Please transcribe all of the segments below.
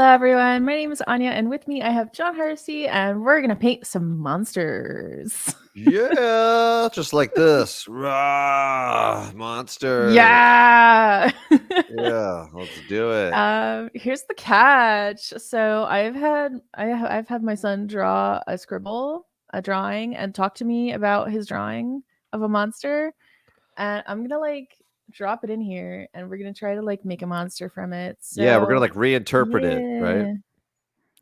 everyone. My name is Anya, and with me I have John Hersey, and we're gonna paint some monsters. Yeah, just like this. Rah, monster. Yeah. Yeah, let's do it. Here's the catch. So I've had my son draw a drawing, and talk to me about his drawing of a monster, and I'm gonna drop it in here, and we're gonna try to make a monster from it. Yeah, we're gonna So reinterpret it, right? yeah.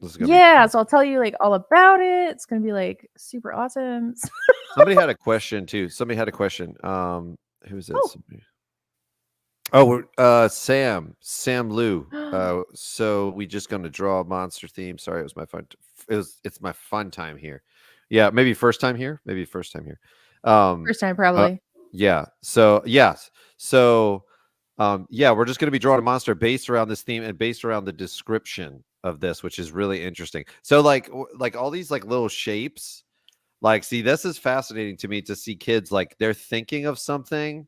This is gonna be Yeah, fun. so I'll tell you all about it. It's gonna be super awesome. Somebody had a question too. Somebody had a question. Who is it? Oh. Sam Lou. So we just gonna draw a monster theme. Sorry, it was my fun. It's my fun time here. Yeah, maybe first time here. First time, probably. Yeah. So yes. So yeah, we're just going to be drawing a monster based around this theme and based around the description of this, which is really interesting. So like all these little shapes, see, this is fascinating to me to see kids they're thinking of something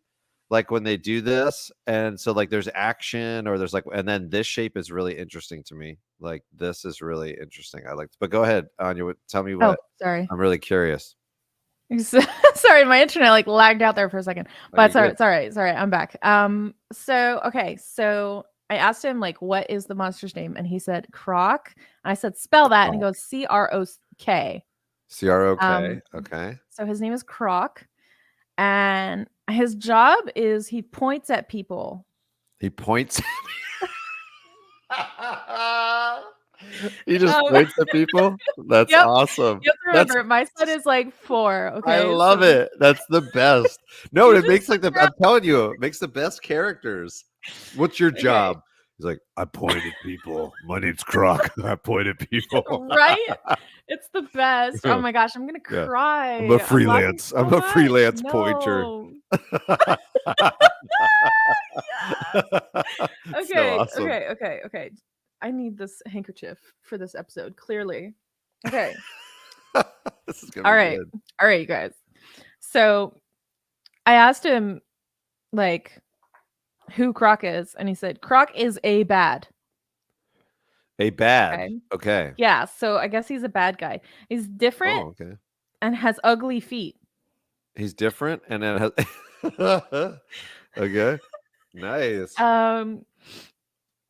when they do this, and so there's action, or there's and then this shape is really interesting to me. This is really interesting. But go ahead, Anya, tell me what. Oh, sorry. I'm really curious. Sorry, my internet lagged out there for a second. But Sorry, I'm back. So I asked him what is the monster's name, and he said Croc. And I said spell that, and he goes C-R-O-K. C-R-O-K. Okay. So his name is Croc, and his job is he points at people. He points. He just points at people. That's awesome. You have to remember, my son is 4. Okay, I love it. That's the best. No, it makes I'm telling you, it makes the best characters. What's your job? He's like, I point at people. My name's Croc. I point at people. Right? It's the best. Oh my gosh, I'm gonna cry. I'm a freelance. I'm a freelance pointer. Okay, so awesome. Okay. I need this handkerchief for this episode, clearly. Okay. This is gonna be good. All right, you guys. So I asked him who Croc is, and he said Croc is a bad. A bad. Okay. Yeah, so I guess he's a bad guy. He's different and has ugly feet. He's different and it has okay. Nice.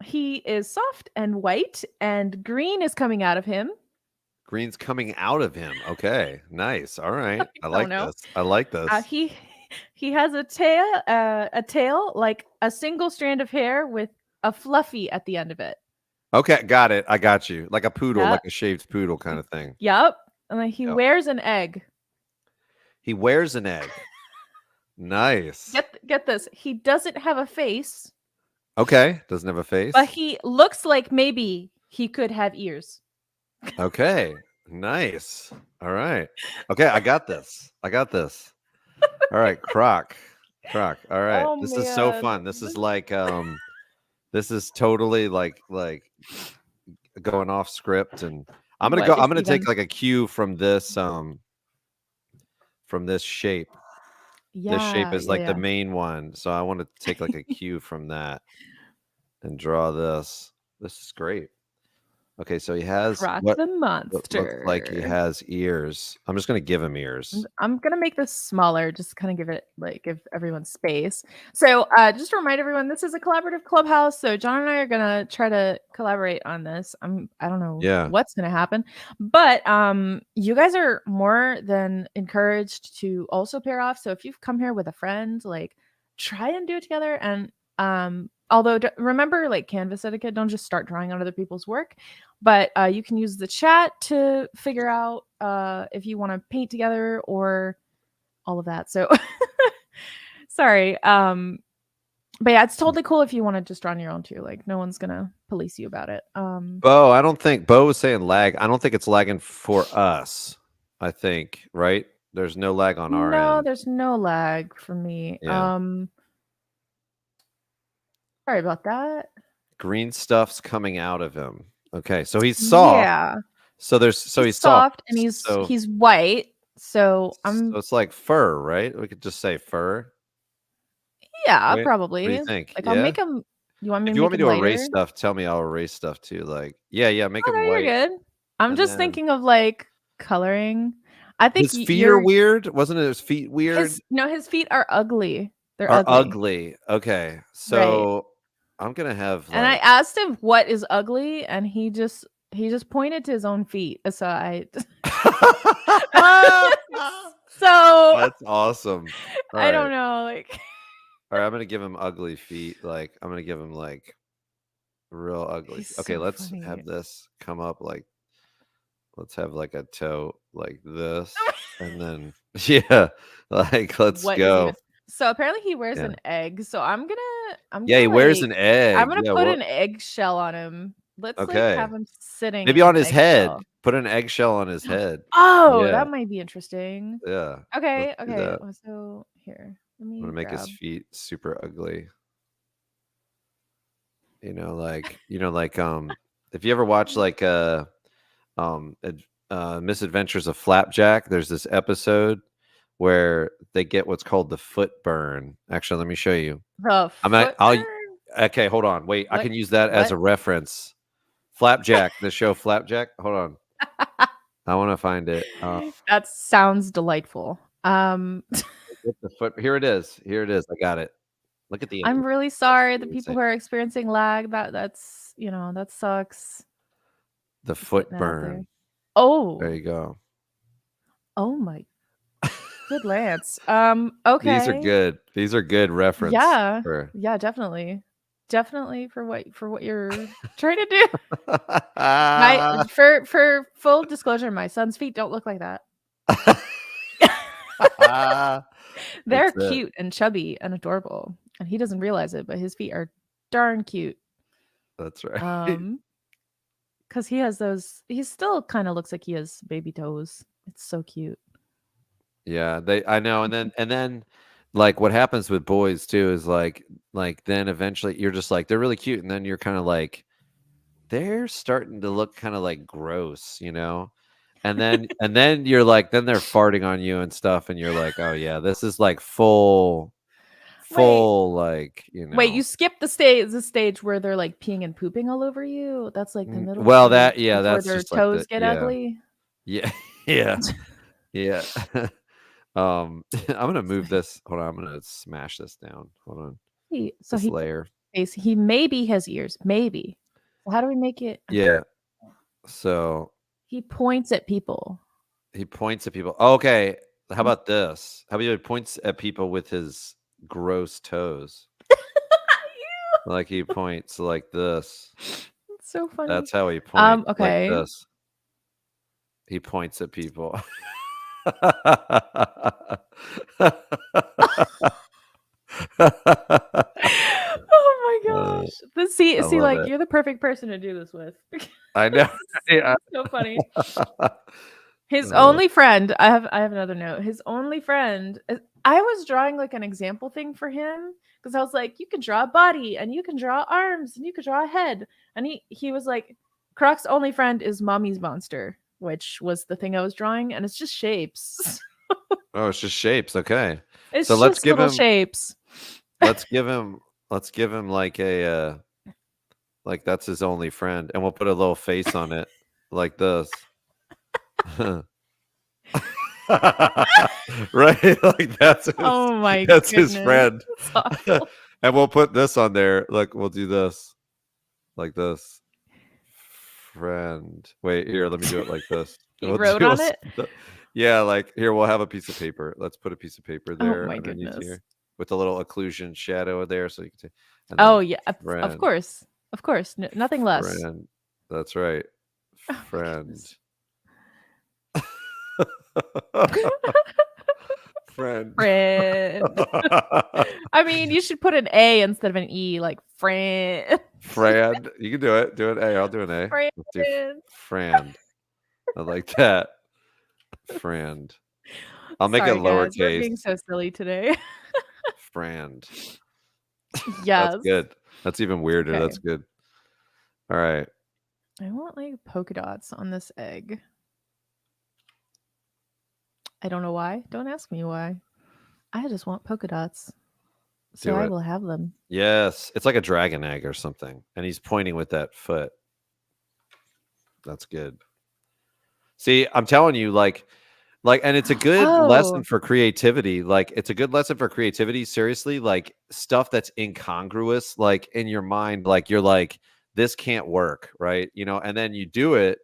He is soft and white, and green is coming out of him. Green's coming out of him. Okay. Nice. All right. I like this. I like this. He has a tail like a single strand of hair with a fluffy at the end of it. Okay, got it. I got you. Like a poodle, like a shaved poodle kind of thing. Yep. And then he wears an egg. He wears an egg. Nice. Get this. He doesn't have a face. Okay, doesn't have a face. But he looks like maybe he could have ears. Okay, nice. All right. Okay, I got this. All right, Croc. All right. Oh, this is so fun. This is this is totally like going off script, and I'm gonna take a cue from this shape. Yeah, this shape is the main one, so I want to take a cue from that and draw this. This is great. Okay, so he has Croc the monster. Looks like he has ears. I'm just gonna give him ears. I'm gonna make this smaller, just kind of give it give everyone space. So just to remind everyone, this is a collaborative clubhouse. So John and I are gonna try to collaborate on this. I don't know what's gonna happen, but you guys are more than encouraged to also pair off. So if you've come here with a friend, try and do it together. And although remember canvas etiquette, don't just start drawing on other people's work. But you can use the chat to figure out if you want to paint together or all of that. So sorry. But yeah, it's totally cool if you want to just draw on your own too. No one's gonna police you about it. Bo, I don't think Bo was saying lag. I don't think it's lagging for us. I think, right? There's no lag on our end. No, there's no lag for me. Yeah. Sorry about that. Green stuff's coming out of him. Okay, so he's soft. Yeah. So he's soft and he's white. So it's like fur, right? We could just say fur. Yeah, probably. What do you think? I'll make him. You want me If to you make want me him to lighter? erase stuff, tell me. I'll erase stuff too. Like, yeah, make Oh, him no, you're white. good. I'm just thinking of like coloring. I think his feet are weird. Wasn't it his feet weird? His feet are ugly. They're Are ugly. ugly. Okay, so Right. I'm gonna have And I like. asked him what is ugly, and he just pointed to his own feet. So so That's awesome. All I don't right. know, like. All right, I'm gonna give him ugly feet. Like, I'm gonna give him like real ugly. He's Okay, so let's funny. have this come up like. Let's have like a toe like this, and then like let's What is go. even so apparently he wears Yeah. an egg. So I'm Yeah, gonna he wears like an egg. I'm gonna Yeah, put what? an eggshell on him. Let's like Okay. have him sitting Maybe in on an his head. eggshell. Put an eggshell on his head. Oh, Yeah, that might be interesting. yeah. Let's Okay, do okay. that. So here, let I'm me gonna make his grab. feet super ugly. Like if you ever watch like Misadventures of Flapjack, there's this episode where they get what's called the foot burn. Actually, let me show you. The foot I'll burn? okay, hold on. Wait, I What? can use that as What? a reference. Flapjack, the show Flapjack. Hold on. I want to find it. That sounds delightful. Get the foot. Here it is. Here it is. I got it. Look at the I'm animation. really sorry the people who are experiencing lag. That's that sucks. The Just foot putting it out there. burn. Oh. There you go. Oh my good Lance. Okay. These are good. These are good reference. Yeah. For... Yeah, definitely. Definitely for what you're trying to do. For full disclosure, my son's feet don't look like that. They're cute and chubby and adorable, and he doesn't realize it, but his feet are darn cute. That's right. Because he has those. He still kind of looks like he has baby toes. It's so cute. Yeah, I know, and then like what happens with boys too is like then eventually you're just like they're really cute, and then you're kind of like they're starting to look kind of like gross, and then you're like then they're farting on you and stuff, and you're like, oh yeah, this is like full like Wait, you skipped the stage where they're like peeing and pooping all over you. That's like the middle well stage that's before their just like toes get ugly. Yeah. I'm gonna move this. Hold on, I'm gonna smash this down. Hold on. So this layer. He maybe has ears. Maybe. So how do we make it? Yeah. So he points at people. Okay. How about this? How about he points at people with his gross toes? Like he points like this. That's so funny. That's how he points. Okay. Like this. He points at people. Oh my gosh. See, like you're the perfect person to do this with. I know. Yeah. So funny. His only friend, I have another note. His only friend, I was drawing like an example thing for him because I was like, you can draw a body and you can draw arms and you can draw a head. And he was like, Croc's only friend is Mommy's monster, which was the thing I was drawing, and it's just shapes. Oh, it's just shapes. Okay. It's so just let's give little him shapes. let's give him like a like that's his only friend, and we'll put a little face on it like this. Right? Like that's his friend. And we'll put this on there. Like we'll do this. Like this. Friend. Wait, here, let me do it like this. You wrote on it? Yeah, like here we'll have a piece of paper. Let's put a piece of paper there my underneath goodness. here with a little occlusion shadow there so you can see. Oh yeah, of course. Of course. Nothing less. Friend. That's right. Friend. Friend. I mean, you should put an A instead of an E, like friend. Friend. You can do it. Do an A. I'll do an A. Friend. Let's do friend. I like that. Friend. I'll make it lowercase. We're being so silly today. Friend. Yes. That's good. That's even weirder. Okay. That's good. All right. I want like polka dots on this egg. I don't know why. Don't ask me why. I just want polka dots. So I will have them. Yes. It's like a dragon egg or something. And he's pointing with that foot. That's good. See, I'm telling you, like, and it's a good lesson for creativity. Like, it's a good lesson for creativity. Seriously, like stuff that's incongruous, like in your mind, like you're like, this can't work, right? You know, and then you do it,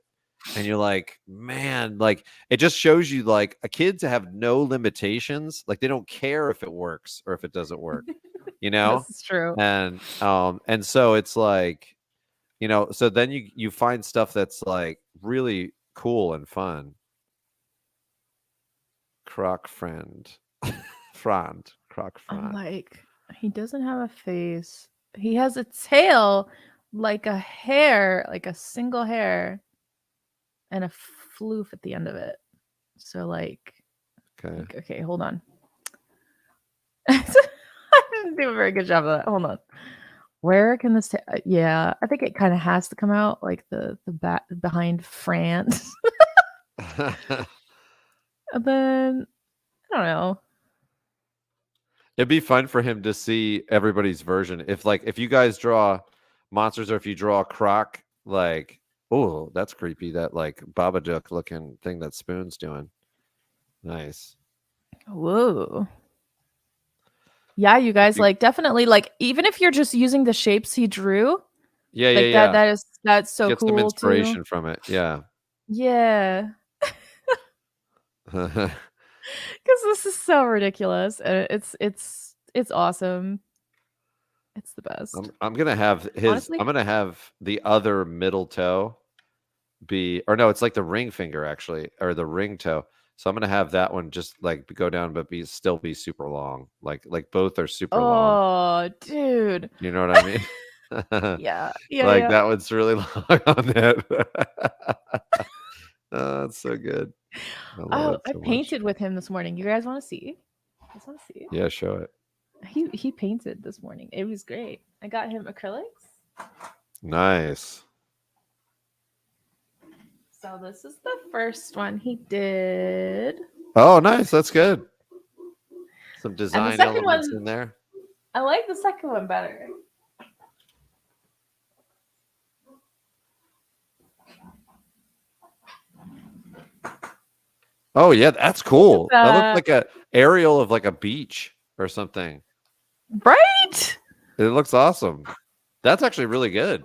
and you're like, man, like it just shows you, like, kids have no limitations. Like they don't care if it works or if it doesn't work. You know, this is true. And so it's like, you know, so then you find stuff that's like really cool and fun. Croc friend. Croc friend. I'm like, he doesn't have a face. He has a tail like a hair, like a single hair, and a floof at the end of it. So like, okay, hold on. I didn't do a very good job of that. Hold on. Where can this? Yeah, I think it kind of has to come out like the back behind France. And then I don't know. It'd be fun for him to see everybody's version. If you guys draw monsters, or if you draw a croc, like, oh, that's creepy. That like Babadook looking thing that Spoon's doing. Nice. Whoa. Yeah, you guys, like, definitely, like, even if you're just using the shapes he drew. Yeah. That's so Get cool. some inspiration too. from it. Yeah. Yeah. Because this is so ridiculous, and it's awesome. It's the best. I'm gonna have Honestly? I'm gonna have the other middle toe be, or no, it's like the ring finger actually, or the ring toe. So I'm gonna have that one just like go down, but still be super long. Like both are super long. Oh, dude. You know what I mean? Yeah. Like that one's really long on that. Oh, that's so good. I painted with him this morning. You guys want to see? Yeah, show it. He painted this morning. It was great. I got him acrylics. Nice. So this is the first one he did. Oh, nice. That's good. Some design elements in there. I like the second one better. Oh yeah, that's cool. That looks like a aerial of like a beach or something. Right? It looks awesome. That's actually really good.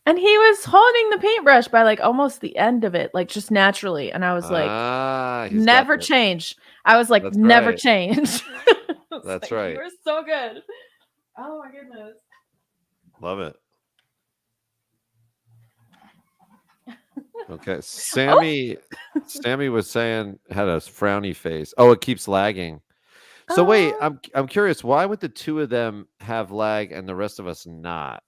And he was holding the paintbrush by like almost the end of it, like just naturally. And I was like, never change. I was like, never change. That's right. You were so good. Oh my goodness. Love it. Okay. Sammy was saying had a frowny face. Oh, it keeps lagging. So wait, I'm curious, why would the two of them have lag and the rest of us not?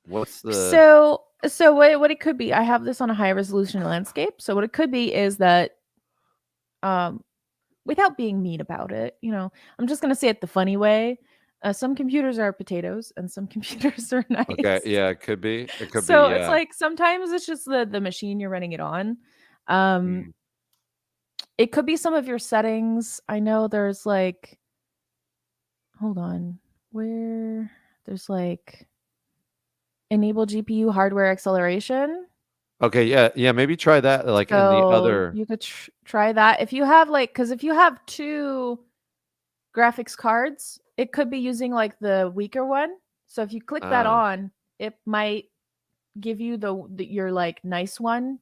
What's the So what it could be, I have this on a high resolution landscape. So what it could be is that without being mean about it, you know, I'm just gonna say it the funny way. Some computers are potatoes and some computers are nice. Okay, yeah, it could be. It could be. So it's like sometimes it's just the machine you're running it on. It could be some of your settings. I know there's like, hold on, where there's like enable GPU hardware acceleration. Okay, yeah, maybe try that. Like in the other, you could try that if you have like, because if you have two graphics cards, it could be using like the weaker one. So if you click that on, it might give you your like nice one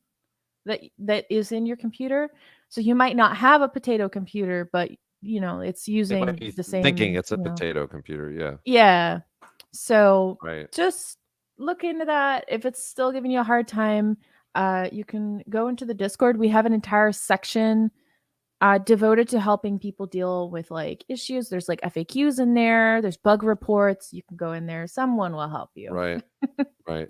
that is in your computer. So you might not have a potato computer, but you know it's using the same. Thinking it's a potato computer, yeah. Yeah. So just look into that. If it's still giving you a hard time, you can go into the Discord. We have an entire section devoted to helping people deal with like issues. There's like FAQs in there. There's bug reports. You can go in there. Someone will help you. Right.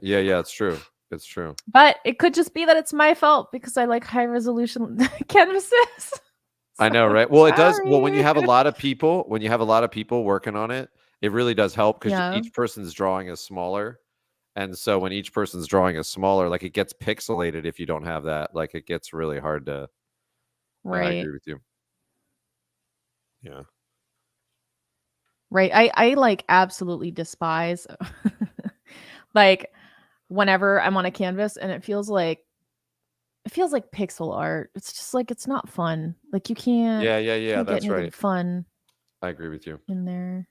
Yeah, it's true. It's true. But it could just be that it's my fault because I like high resolution canvases. So I know, right? Well, it does. Well, when you have a lot of people, working on it, it really does help because each person's drawing is smaller. And so when each person's drawing is smaller, like it gets pixelated if you don't have that. Like it gets really hard to. Right. I agree with you. Yeah. Right. I like absolutely despise like whenever I'm on a canvas and it feels like pixel art. It's just like it's not fun. Like you can't Yeah, get that's anything right. fun. I agree with you. In there.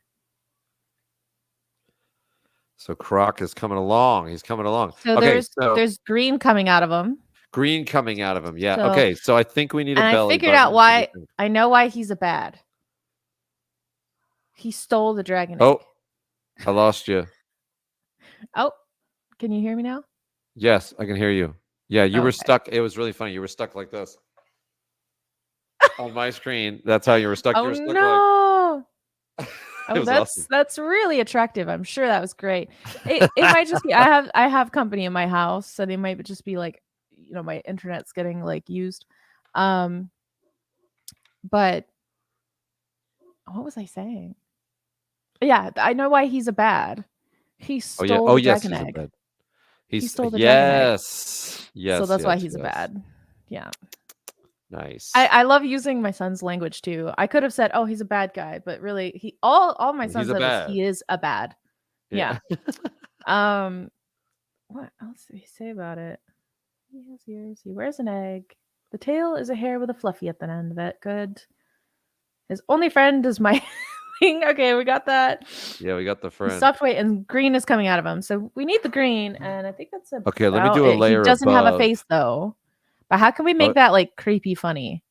So Croc is coming along. He's coming along. So okay, there's green coming out of him. Green coming out of him. Yeah. So, okay. So I think we need a belly. I figured out why. I know why he's a bad. He stole the dragon egg. Oh, I lost you. Oh, can you hear me now? Yes, I can hear you. Yeah, you were stuck. It was really funny. You were stuck like this on my screen. That's how you were stuck. Oh, you were stuck no. Oh, that's really attractive. I'm sure that was great. It might just be I have company in my house, so they might just be like, you know, my internet's getting like used. But what was I saying? Yeah, I know why he's a bad. He stole the dragon egg. He stole the dragon egg. Yes. So that's why he's a bad. Yeah. Nice. I love using my son's language too. I could have said, "Oh, he's a bad guy," but really, he all my son said was he is a bad. Yeah. What else did he say about it? He has ears. He wears an egg. The tail is a hair with a fluffy at the end of it. Good. His only friend is my thing. Okay, we got that. Yeah, we got the friend. Soft weight and green is coming out of him, so we need the green. And I think that's okay. Let me do a layer. He doesn't have a face though. But how can we make that like creepy funny?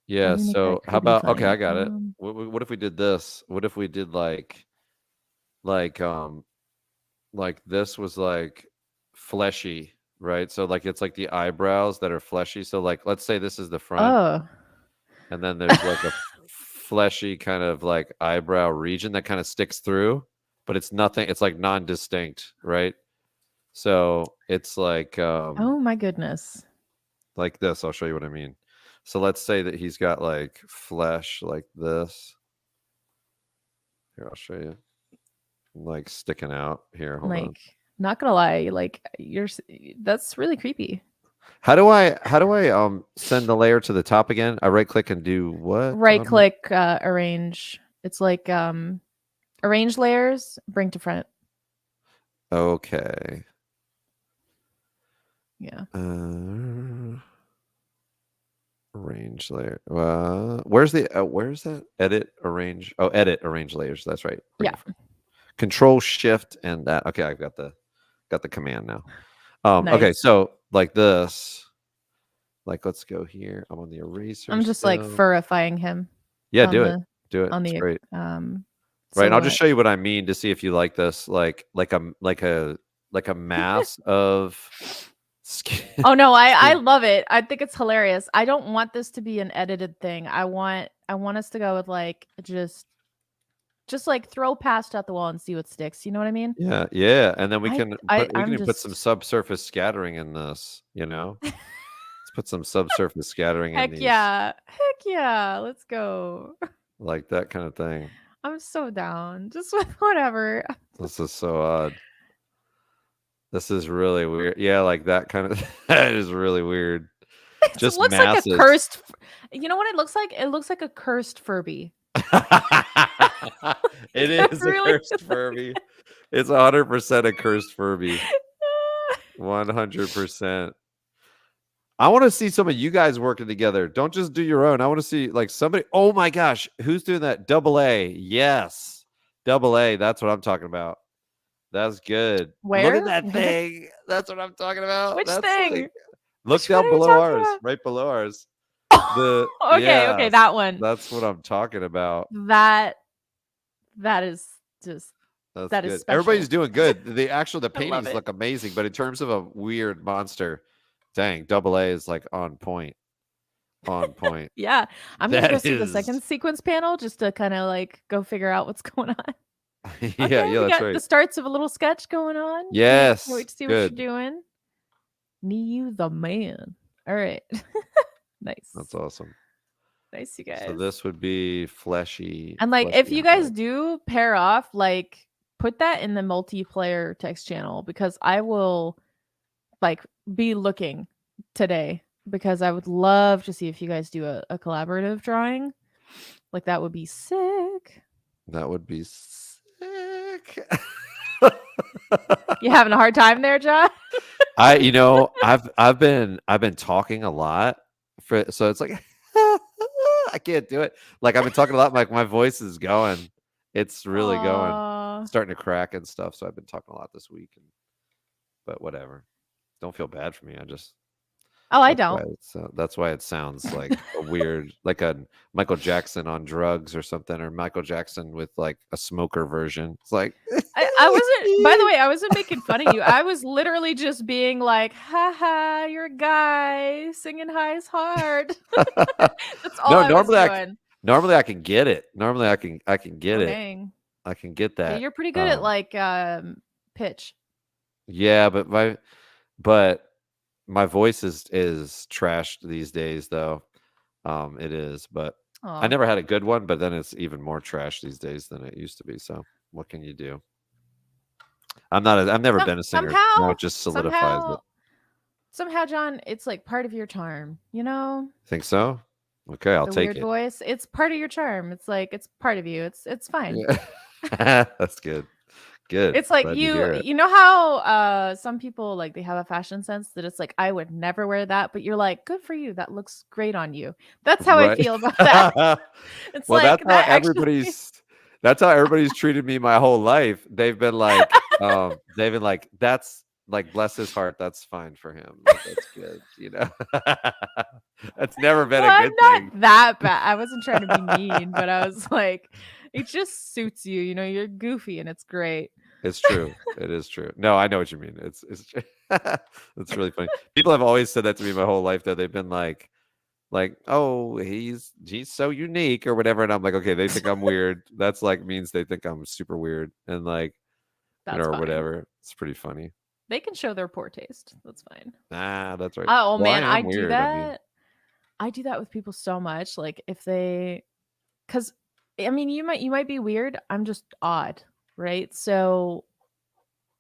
Yeah, so how about funny? Okay, I got it. What if we did this? What if we did like this was like fleshy, right? So like it's like the eyebrows that are fleshy. So like let's say this is the front. Oh. And then there's like a fleshy kind of like eyebrow region that kind of sticks through, but it's nothing, it's like non-distinct, right? So it's like oh my goodness. Like this, I'll show you what I mean. So let's say that he's got like flesh like this. Here, I'll show you. Like sticking out here. Hold on. Not gonna lie, like that's really creepy. How do I send the layer to the top again? I right click and do what? Right click arrange. It's like arrange layers, bring to front. Okay. Yeah. Arrange layer. Where's that? Edit, arrange. Oh, edit, arrange layers. That's right. Yeah. Control Shift and that. Okay, I've got the command now. Nice. Okay, so like this. Like let's go here. I'm on the eraser. I'm just like furifying him. Yeah, do it. On the great. Right, and I'll just show you what I mean to see if you like this. Like a mass of skin. Oh no, I love it. I think it's hilarious. I don't want this to be an edited thing. I want us to go with like just like throw past at the wall and see what sticks. You know what I mean? Yeah. And then we can put some subsurface scattering in this, you know? Let's put some subsurface scattering in these. Heck yeah. Let's go. Like that kind of thing. I'm so down. Just with whatever. This is so odd. This is really weird. Yeah, like that kind of that is really weird. Just looks masses. Like a cursed. You know what it looks like? It looks like a cursed Furby. It is really a cursed Furby. It's 100% a cursed Furby. 100%. I want to see some of you guys working together. Don't just do your own. I want to see like somebody. Oh my gosh, who's doing that? AA. Yes, AA. That's what I'm talking about. That's good. Where? Look at that thing. That's what I'm talking about. Which thing? Like, look down below ours. Right below ours. Okay, that one. That's what I'm talking about. That is just that is special. Everybody's doing good. The paintings look amazing, but in terms of a weird monster, dang, AA is like on point. On point. Yeah. I'm gonna go see the second sequence panel just to kind of like go figure out what's going on. Yeah, that's right. The starts of a little sketch going on. Yes. Wait to see what you're doing. You the man. All right. Nice. That's awesome. Nice, you guys. So this would be fleshy. And like if you guys do pair off, like put that in the multiplayer text channel because I will like be looking today because I would love to see if you guys do a collaborative drawing. Like that would be sick. That would be sick. You having a hard time there, John? I've been talking a lot so it's like I can't do it. Like I've been talking a lot, like my voice is going. It's really going, starting to crack and stuff. So I've been talking a lot this week, but whatever. Don't feel bad for me. I don't. That's why it sounds like a weird, like a Michael Jackson on drugs or something, or Michael Jackson with like a smoker version. It's like I wasn't. By the way, I wasn't making fun of you. I was literally just being like, "Ha, you're a guy singing high as hard." That's all I was doing. Normally I can get it. Normally I can get it. Dang. I can get that. Yeah, you're pretty good at like pitch. Yeah, but my voice is trashed these days though. It is, but I never had a good one, but then it's even more trash these days than it used to be. So what can you do? I've never been a singer. Now it just solidifies it. Somehow, John, it's like part of your charm, you know? Think so? Okay, I'll take it. Weird voice. It's part of your charm. It's like it's part of you. It's fine. Yeah. That's good. Good. It's like you know how some people like they have a fashion sense that it's like I would never wear that, but you're like, good for you. That looks great on you. That's how I feel about that. It's well, like that's how everybody's treated me my whole life. They've been like, that's like, bless his heart, that's fine for him. Like, that's good, you know. That's never been a good thing. Not that bad. I wasn't trying to be mean, but I was like, it just suits you, you know, you're goofy and it's great. It's true. It is true. No, I know what you mean. It's it's really funny. People have always said that to me my whole life, though. They've been like, oh, he's so unique or whatever. And I'm like, okay, they think I'm weird. That's like means they think I'm super weird and like, or whatever. It's pretty funny. They can show their poor taste. That's fine. Ah, that's right. Oh man, I do that. I do that with people so much. Like if because I mean, you might be weird. I'm just odd, right? So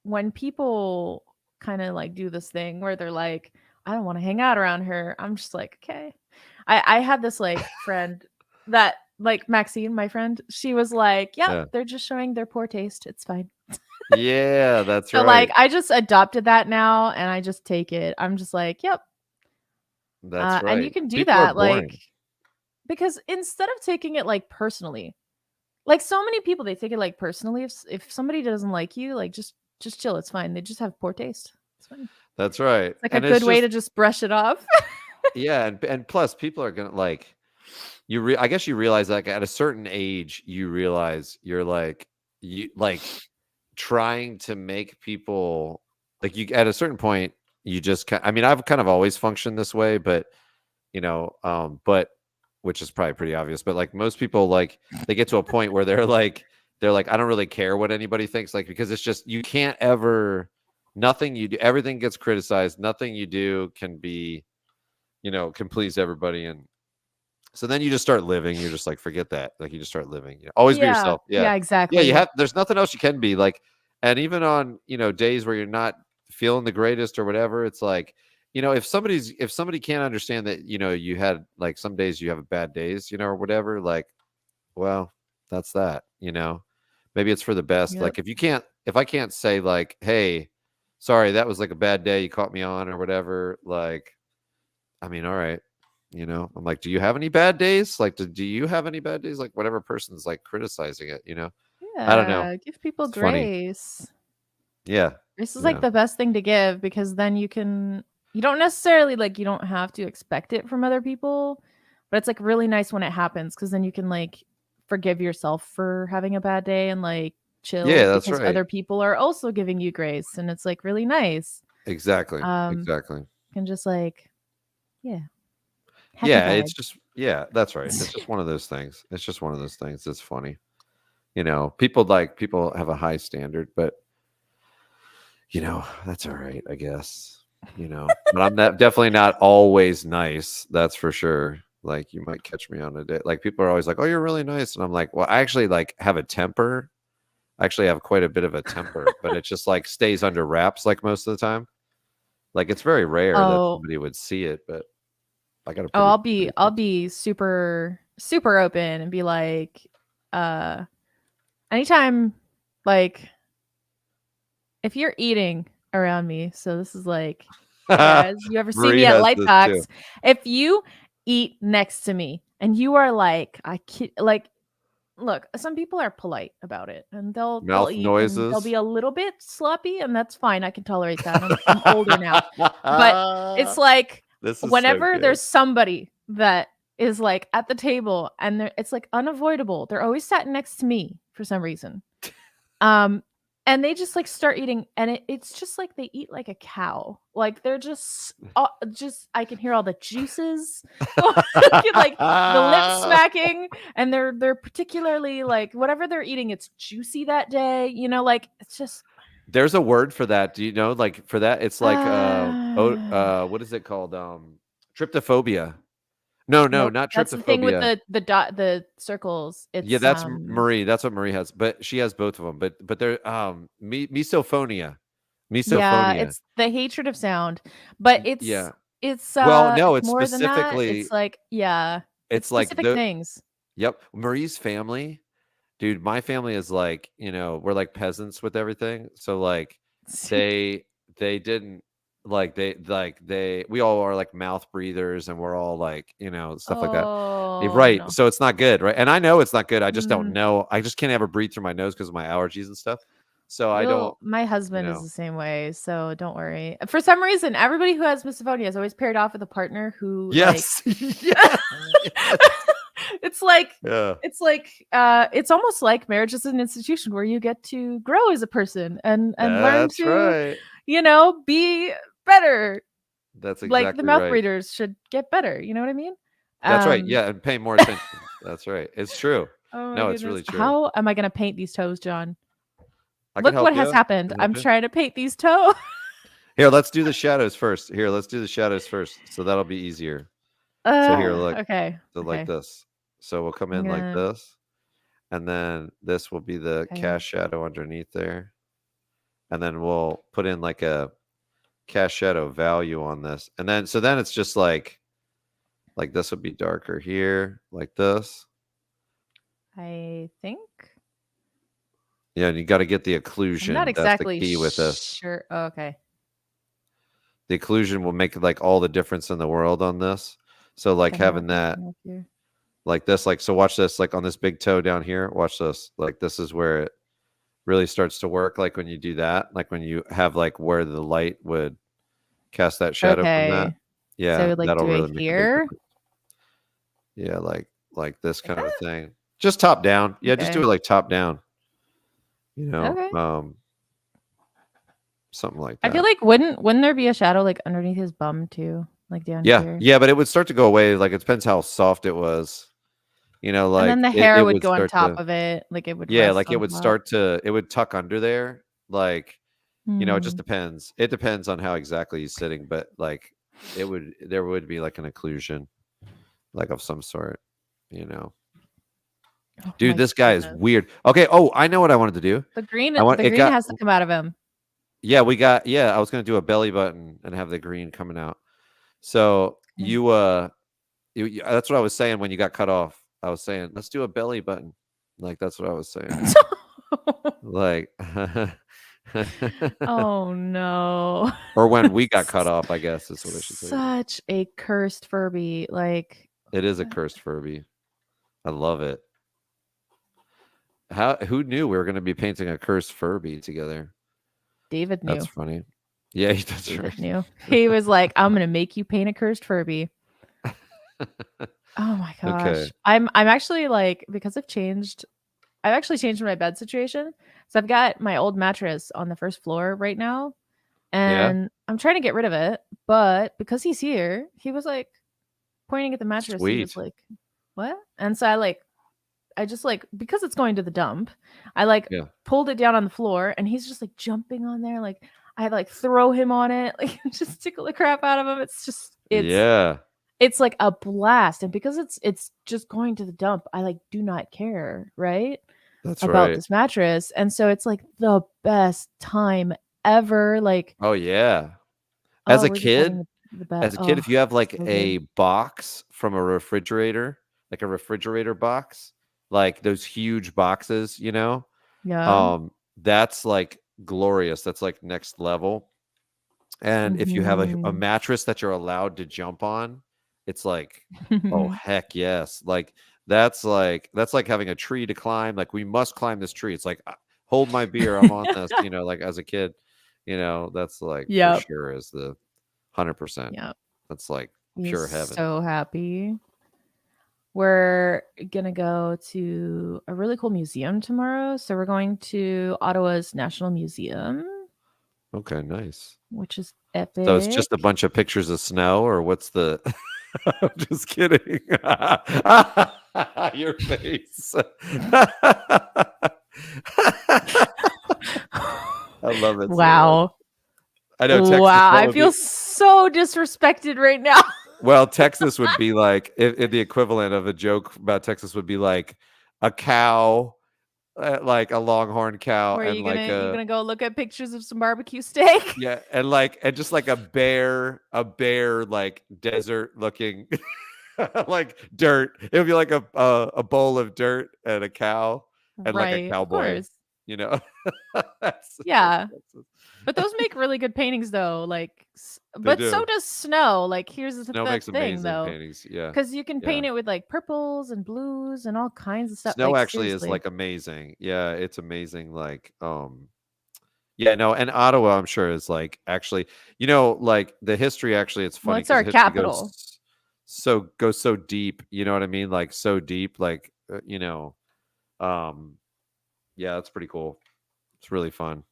when people kind of like do this thing where they're like, I don't want to hang out around her, I'm just like, okay. I had this like friend that like Maxine, my friend, she was like, yeah, they're just showing their poor taste. It's fine. Yeah, that's right. So like I just adopted that now and I just take it. I'm just like, yep. That's right. And you can do that like because instead of taking it like personally, like so many people they take it like personally. If somebody doesn't like you, like just chill. It's fine. They just have poor taste. It's fine. That's right. It's like a good way to just brush it off. Yeah, and plus people are gonna like I guess you realize like at a certain age you realize you're like trying to make people like you at a certain point you just I mean I've kind of always functioned this way, but you know but which is probably pretty obvious, but like most people like they get to a point where they're like I don't really care what anybody thinks, like because it's just you can't ever nothing you do, everything gets criticized, nothing you do can be, you know, can please everybody. And so then you just start living. You're just like, forget that. Like you just start living. You know, always be yourself. Yeah, exactly. Yeah, you have. There's nothing else you can be like. And even on, you know, days where you're not feeling the greatest or whatever, it's like, you know, if somebody can't understand that, you know, you had like some days you have bad days, you know, or whatever, like, well, that's that. You know, maybe it's for the best. Like if I can't say like, hey, sorry, that was like a bad day you caught me on or whatever, like, I mean, all right. You know, I'm like, do you have any bad days? Like, do you have any bad days? Like, whatever person's like criticizing it, you know? Yeah, I don't know. Give people grace. Funny. Yeah. This is like the best thing to give because then you don't necessarily like, you don't have to expect it from other people, but it's like really nice when it happens because then you can like forgive yourself for having a bad day and like chill. Yeah, that's because right. Other people are also giving you grace and it's like really nice. Exactly. Exactly. You can just like, yeah. It's just that's right. It's just one of those things. It's just one of those things. It's funny. You know, people have a high standard, but you know, that's all right, I guess. You know, but I'm definitely not always nice. That's for sure. Like you might catch me on a day. Like people are always like, "Oh, you're really nice," and I'm like, "Well, I actually like have a temper. I actually have quite a bit of a temper, but it just like stays under wraps like most of the time. Like it's very rare that somebody would see it, but I got I'll be super open and be like, anytime, like, if you're eating around me, so this is like, hey guys, you ever see Marie me at has Life this Hacks? too. If you eat next to me and you are like, like, look, some people are polite about it and they'll Mouth eat and they'll noises. be a little bit sloppy, and that's fine. I can tolerate that. I'm older now. But it's like This is so whenever good. there's somebody that is like at the table and it's like unavoidable, they're always sat next to me for some reason. And they just like start eating, and it's just like they eat like a cow. Like they're just I can hear all the juices, like the lip smacking, and they're particularly like whatever they're eating, it's juicy that day. You know, like it's just. There's a word for that. Do you know? Like for that, it's like what is it called? Tryptophobia. No, Nope, not that's the thing with tryptophobia. the circles. Yeah, It's that's Marie. That's what Marie has, but she has both of them. But they're misophonia. yeah, Misophonia. it's the hatred of sound, but Yeah. it's Well, no, it's it's more than that. It's specifically. like it's It's like specific things. Yep, Marie's family, dude. My family is like, we're like peasants with everything. So like, they didn't we all are like mouth breathers, and we're all like, stuff like that. Right. No. So it's not good, right? And I know it's not good. I just don't Mm. know. I just can't ever breathe through my nose because of my allergies and stuff. So I don't. My husband is the same way, so don't worry. For some reason, everybody who has misophonia is always paired off with a partner who Yes. like Yes. it's like Yeah. it's almost like marriage is an institution where you get to grow as a person and learn That's to right. be better. That's Like the exactly mouth right. breeders should get better, you know what I mean? That's right. Yeah, and pay more attention. That's right. It's true. Oh my No, goodness. it's really true. How am I going to paint these toes, John? I can Look help what you. has happened. I'm trying to paint these toes. Here, let's do the shadows first. Let's do the shadows first. So that'll be easier. So here, look. Okay. So like this. So we'll come in like this. And then this will be the cast shadow underneath there. And then we'll put in like a cast shadow value on this. And then then it's just like this would be darker here, like this. I think. Yeah, and you got to get the occlusion. I'm not exactly That's the key with this. Sure. Oh, okay. The occlusion will make like all the difference in the world on this. So like having that like this, like, so watch this, like on this big toe down here, watch this, like this is where it really starts to work. Like when you do that, like when you have like where the light would cast that shadow from that. Yeah. So like that'll do really it make here. a big difference. Yeah, like this kind of a thing. Just top down. Yeah, just do it like top down. Something like that. I feel like wouldn't there be a shadow like underneath his bum too, like down here? Yeah, but it would start to go away. Like it depends how soft it was. Like, and then the hair would go on top of it, like it would. Yeah, like it would start to. It would tuck under there, like it just depends. It depends on how exactly he's sitting, but like there would be like an occlusion, like of some sort. Dude, this guy is weird. Okay. Oh, I know what I wanted to do. The green has to come out of him. Yeah, I was going to do a belly button and have the green coming out. So you that's what I was saying when you got cut off. I was saying, let's do a belly button. Like, that's what I was saying. Like, oh no. Or when we got cut off, I guess is what I should say. Such a cursed Furby. Like, it is a cursed Furby. I love it. Who knew we were going to be painting a cursed Furby together? David knew. That's funny. Yeah, that's David right. Knew. He was like, I'm going to make you paint a cursed Furby. Oh my gosh. Okay. I'm actually like, because I've actually changed my bed situation. So I've got my old mattress on the first floor right now. And I'm trying to get rid of it. But because he's here, he was like pointing at the mattress. Sweet. He was like, what? And so I just like, because it's going to the dump, I pulled it down on the floor and he's just like jumping on there. Like I like throw him on it, like just tickle the crap out of him. It's like a blast. And because it's just going to the dump, I like do not care, right? That's about this mattress. And so it's like the best time ever. Like, oh yeah. As a kid, if you have like a box from a refrigerator, like a refrigerator box, like those huge boxes, Yeah. That's like glorious. That's like next level. And if you have a mattress that you're allowed to jump on, it's like, oh heck yes. Like that's like having a tree to climb. Like we must climb this tree. It's like hold my beer, I'm on this, like as a kid, that's like for sure is the 100%. Yep. That's like pure heaven. So happy. We're gonna go to a really cool museum tomorrow. So we're going to Ottawa's National Museum. Okay, nice. Which is epic. So it's just a bunch of pictures of snow, or what's the? I'm just kidding. Your face. I love it. Wow. So I know. Texas, wow. I feel so disrespected right now. Well, Texas would be like if the equivalent of a joke about Texas would be like a cow, like a longhorn cow, Where and you like you're gonna go look at pictures of some barbecue steak. Yeah, and just like a bear like desert looking, like dirt. It would be like a bowl of dirt and a cow and like a cowboy. Yeah. But those make really good paintings though. Like, but so does snow. Like, here's the thing though. Paintings. Yeah. Because you can paint it with like purples and blues and all kinds of stuff. Snow like, actually is like amazing. Yeah, it's amazing. Like, yeah, no, and Ottawa, I'm sure is like actually, like the history. Actually, it's funny. Well, it's our capital. Goes so deep. You know what I mean? Like so deep. Like yeah, that's pretty cool. It's really fun.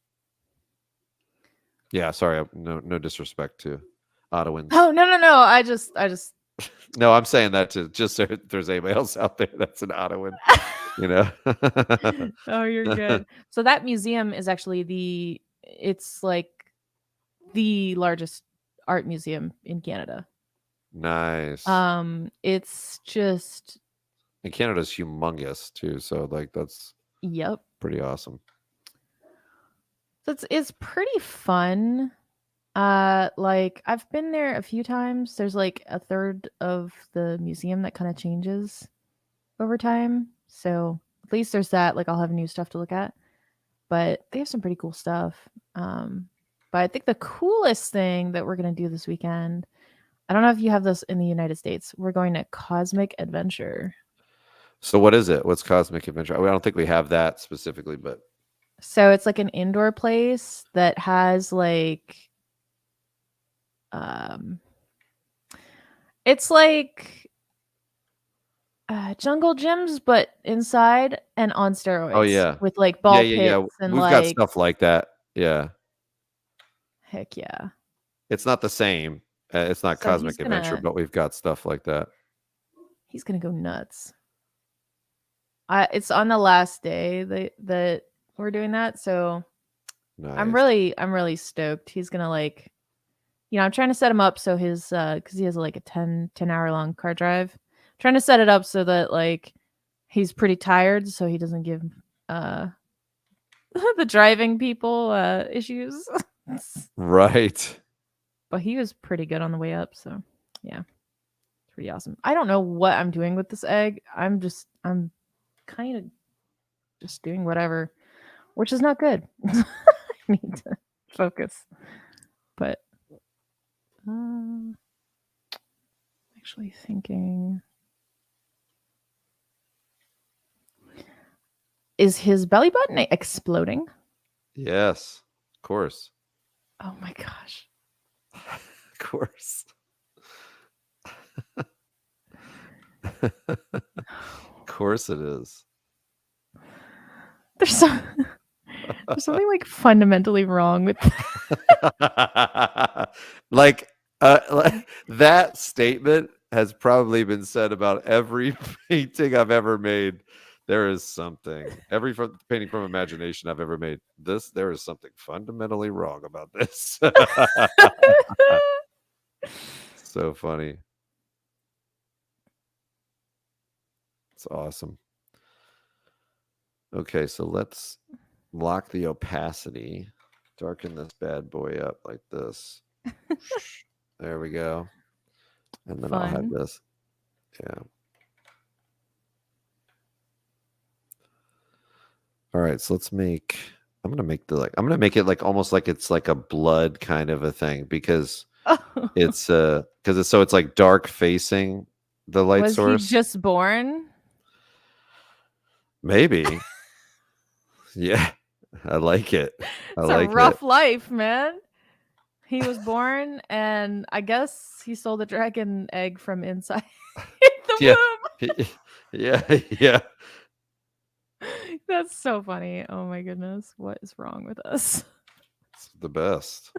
Yeah, sorry, no disrespect to Ottawans. Oh no. I just. No, I'm saying that to just so if there's anybody else out there that's an Ottawan. Oh, you're good. So that museum is actually it's like the largest art museum in Canada. Nice. It's just, and Canada's humongous too, so like that's pretty awesome. So it's pretty fun. Like I've been there a few times. There's like a third of the museum that kind of changes over time. So at least there's that. Like I'll have new stuff to look at. But they have some pretty cool stuff. But I think the coolest thing that we're gonna do this weekend, I don't know if you have this in the United States. We're going to Cosmic Adventure. So what is it? What's Cosmic Adventure? I don't think we have that specifically, but so it's like an indoor place that has like it's like jungle gyms, but inside and on steroids. Oh yeah, with like ball pits and we've got stuff like that. Yeah, heck yeah. It's not the same. It's not Cosmic Adventure, but we've got stuff like that. He's gonna go nuts. It's on the last day that we're doing that, so nice. I'm really stoked. He's gonna like, I'm trying to set him up so his because he has like a 10 hour long car drive. I'm trying to set it up so that like he's pretty tired, so he doesn't give the driving people issues. Right. But he was pretty good on the way up, so yeah, it's pretty awesome. I don't know what I'm doing with this egg. I'm kind of just doing whatever, which is not good. I need to focus. But actually thinking, is his belly button exploding? Yes, of course. Oh my gosh. Of course. Of course it is. There's something like fundamentally wrong with like that statement has probably been said about every painting I've ever made. There is something. Every painting from imagination I've ever made. There is something fundamentally wrong about this. So funny. It's awesome. Okay, so let's lock the opacity. Darken this bad boy up like this. There we go. And then I'll have this. Yeah. All right, so let's make. I'm gonna make it like almost like it's like a blood kind of a thing because it's it's like dark facing the light Was source. he just born? Maybe. Yeah, I like it. It's a rough life, man. He was born, and I guess he stole the dragon egg from inside the womb. Yeah. That's so funny. Oh my goodness. What is wrong with us? It's the best.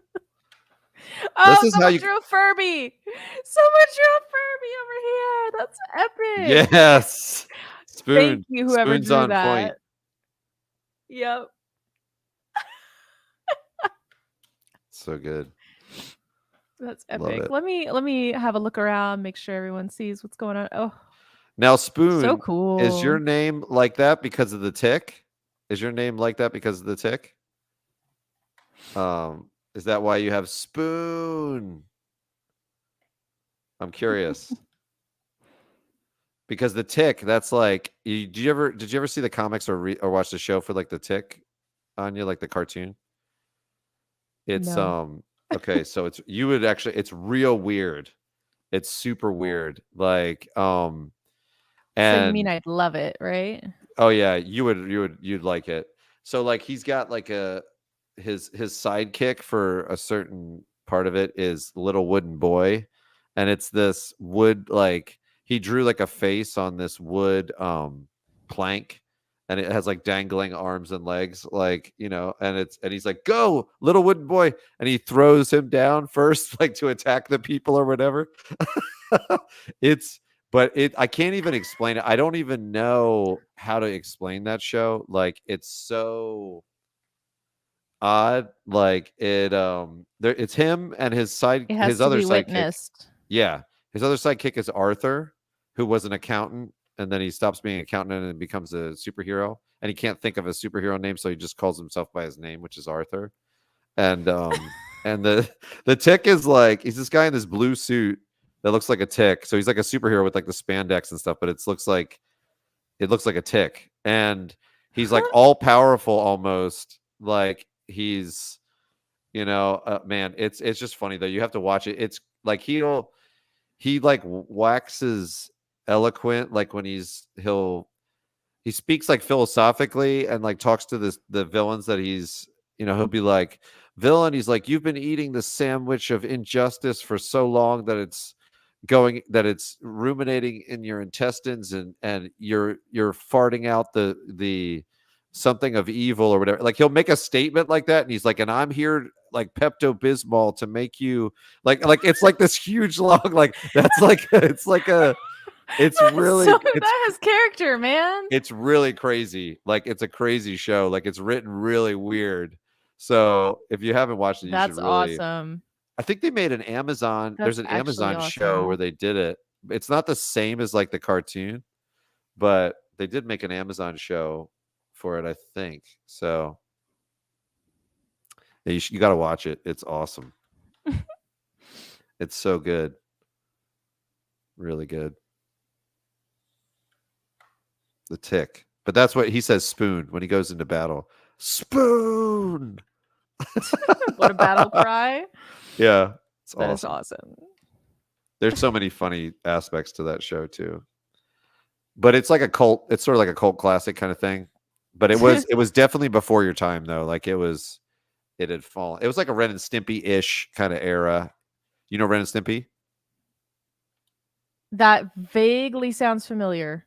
Oh, someone drew a Furby. Someone drew a Furby over here. That's epic. Yes. Spoon. Thank you, whoever Spoon's drew on that. point. Yep. So good. That's epic. Let me have a look around, make sure everyone sees what's going on. Oh. Now, Spoon, so cool. Is your name like that because of the tick? Is your name like that because of the tick? Is that why you have Spoon? I'm curious. Because the tick, that's like, did you ever see the comics or watch the show for like the tick, Anya, like the cartoon? It's okay, so it's real weird. It's super weird. Like and so you mean I'd love it, right? Oh yeah, you'd like it. So like he's got like his sidekick for a certain part of it is Little Wooden Boy, and it's this wood, like he drew like a face on this wood plank, and it has like dangling arms and legs, like, and he's like, go Little Wooden Boy, and he throws him down first, like to attack the people or whatever. I can't even explain it. I don't even know how to explain that show. Like, it's so odd. Like it's him and his other sidekick. Yeah. His other sidekick is Arthur, who was an accountant, and then he stops being an accountant and becomes a superhero. And he can't think of a superhero name, so he just calls himself by his name, which is Arthur. And and the tick is like, he's this guy in this blue suit that looks like a tick. So he's like a superhero with like the spandex and stuff, but it looks like a tick. And he's like all powerful almost. Like he's, man, it's just funny though. You have to watch it. It's like he like waxes eloquent, like when he speaks like philosophically and like talks to the villains that he's, he'll be like, villain, he's like, you've been eating the sandwich of injustice for so long that it's ruminating in your intestines, and you're farting out the something of evil or whatever. Like he'll make a statement like that, and he's like, and I'm here like Pepto-Bismol to make you like it's like this huge long, like that's like it's like a it's really that has character, man. It's really crazy. Like it's a crazy show. Like it's written really weird. So if you haven't watched it, you should really. Awesome. I think they made an Amazon. There's an Amazon show where they did it. It's not the same as like the cartoon, but they did make an Amazon show for it, I think. So you got to watch it. It's awesome. It's so good. Really good. The tick. But that's what he says, Spoon, when he goes into battle. Spoon. What a battle cry. Yeah. That's awesome. There's so many funny aspects to that show too. But it's like a cult, it's sort of like a cult classic kind of thing. But it was definitely before your time though. Like it had fallen. It was like a Ren and Stimpy-ish kind of era. You know Ren and Stimpy? That vaguely sounds familiar.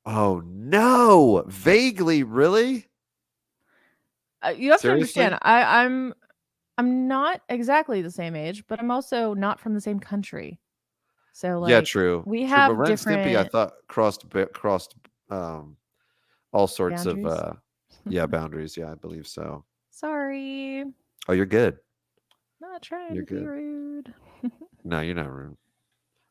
Oh no. Vaguely, really? You have to understand, I'm not exactly the same age, but I'm also not from the same country. So like, yeah, true. We have but Ren different. And Stimpy, I thought crossed all sorts boundaries? Of boundaries. Yeah, I believe so. Sorry. Oh, you're good. Not trying to be rude. No, you're not rude.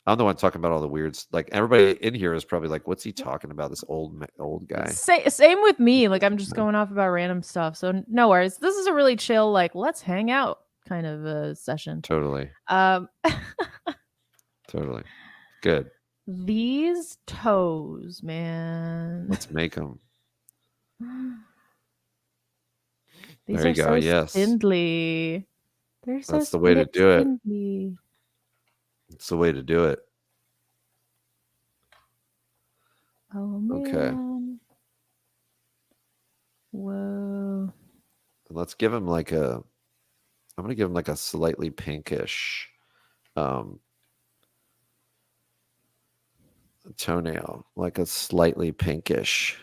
I'm the one talking about all the weirds. Like everybody in here is probably like, "What's he talking about? This old guy." Same with me. Like I'm just going off about random stuff. So no worries. This is a really chill, like let's hang out kind of a session. Totally. Totally. Good. These toes, man. Let's make them. These are so spindly. They're so That's the way to do spindly. It's the way to do it. Oh man. Okay. Whoa. Let's give him like I'm gonna give him like a slightly pinkish toenail, like a slightly pinkish.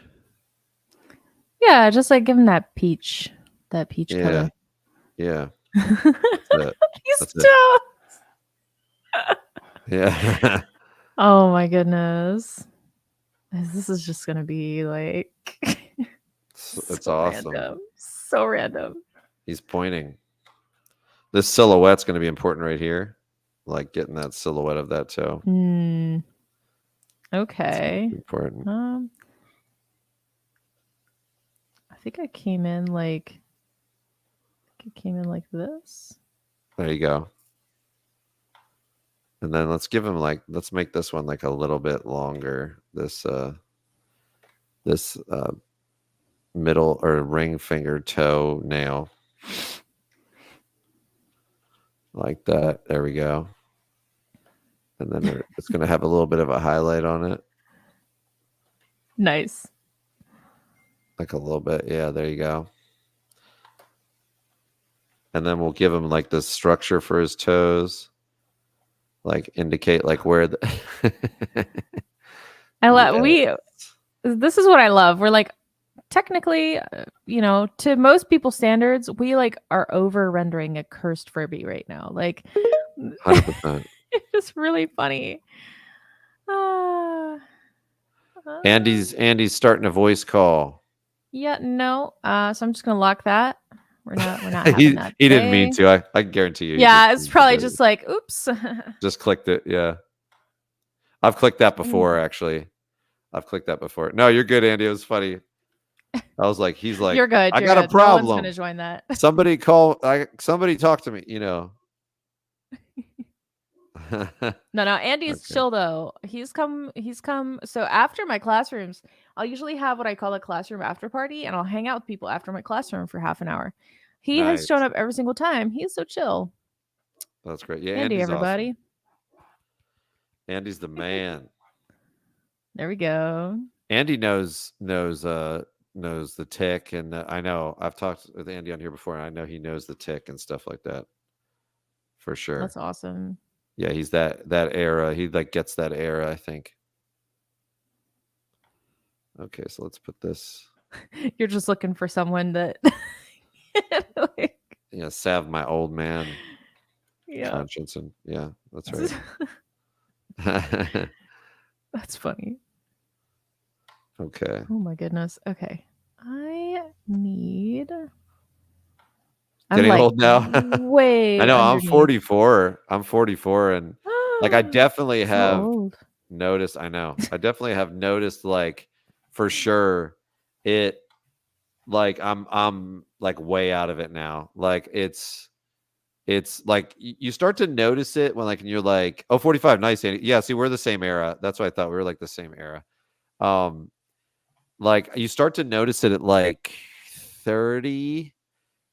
Yeah, just like give him that peach color. Yeah. He's toes. Yeah. Oh my goodness. This is just gonna be like it's so awesome. Random. So random. He's pointing. This silhouette's gonna be important right here. Like getting that silhouette of that toe. Okay. Important. I think I came in like this. There you go. And then let's give him let's make this one like a little bit longer. This middle or ring finger toe nail. Like that. There we go. And then it's going to have a little bit of a highlight on it. Nice. Like a little bit. Yeah, there you go. And then we'll give him like the structure for his toes. Like indicate like where the this is what I love. We're like technically, to most people's standards, we like are over rendering a cursed Furby right now. Like 100%. It's just really funny. Andy's starting a voice call. Yeah, no. So I'm just gonna lock that. We're not having that. He didn't mean to. I guarantee you. Yeah, it's probably just like, oops. Just clicked it. Yeah. I've clicked that before, actually. I've clicked that before. No, you're good, Andy. It was funny. I was like, he's like, you're good. I got a problem. No one's gonna join that. Somebody talk to me, No, Andy's chill though. He's come. So after my classrooms, I'll usually have what I call a classroom after party, and I'll hang out with people after my classroom for half an hour. He has shown up every single time. He's so chill. That's great. Yeah, Andy, everybody. Awesome. Andy's the man. There we go. Andy knows the tick, and I know I've talked with Andy on here before, and I know he knows the tick and stuff like that. For sure. That's awesome. Yeah, he's that era. He like gets that era, I think. Okay, so let's put this. You're just looking for someone that salve my old man conscience, and that's right. That's funny. Okay. Oh my goodness. Okay. I need getting old now. Way I know. underneath. I'm 44 and like I definitely have noticed. I know. I definitely have noticed like for sure it like I'm like way out of it now. Like it's like you start to notice it when like you're like, oh, 45, nice, Andy. Yeah, see, we're the same era. That's what I thought. We were like the same era. Like you start to notice it at like 30.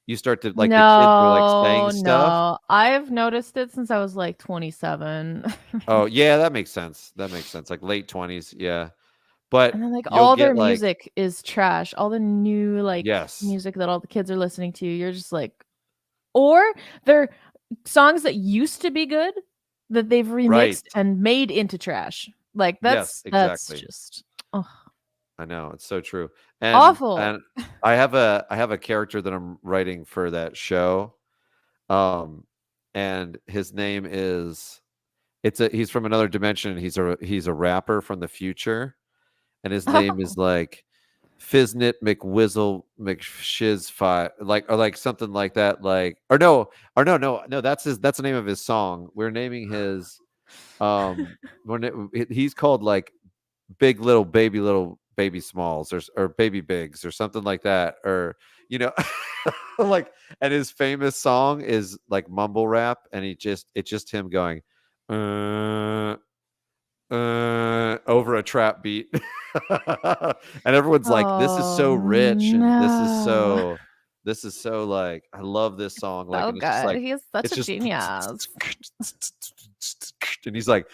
You start to like the kids are like saying stuff. No, I've noticed it since I was like 27. Oh yeah, that makes sense. Like late 20s, yeah. But and then like all their music is trash. All the new music that all the kids are listening to, you're just like, or they're songs that used to be good that they've remixed and made into trash. Like that's just I know, it's so true. And awful. And I have a character that I'm writing for that show. And his name is he's from another dimension. He's a rapper from the future. And his name is like Fiznit McWhizzle McShizfi, like something like that. Like no, that's the name of his song. We're naming his he's called like Big Little Baby Smalls or Baby Bigs or something like that, or like, and his famous song is like mumble rap, and it's just him going over a trap beat. And everyone's like, this is so rich and this is so This is so like, I love this song. Like, So and it's just good. like, He's such it's a just, genius. and he's like,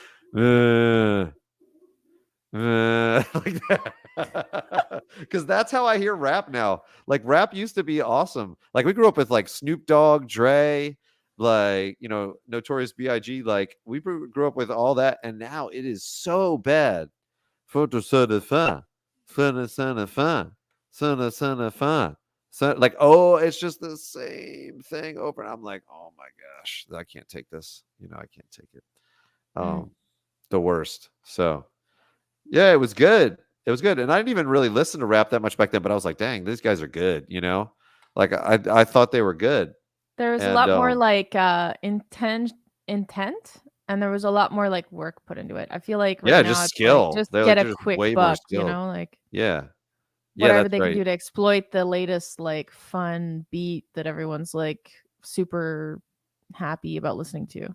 like that. Because that's how I hear rap now. Like, rap used to be awesome. Like, we grew up with like Snoop Dogg, Dre, like, you know, Notorious B.I.G. Like, we grew up with all that, and now it is so bad. Photo fin, fin. So, like, oh, it's just the same thing over. And I'm like, oh my gosh, I can't take this. You know, I can't take it. The worst. So yeah, it was good. It was good. And I didn't even really listen to rap that much back then, but I was like, dang, these guys are good, you know? Like I thought they were good. There was a And lot more like intent, and there was a lot more like work put into it. I feel like right yeah, now just it's like skill. just They're get like a they're just quick way more buck, you skilled. know, like Yeah. Yeah, whatever that's they can right. do to exploit the latest like fun beat that everyone's like super happy about listening to.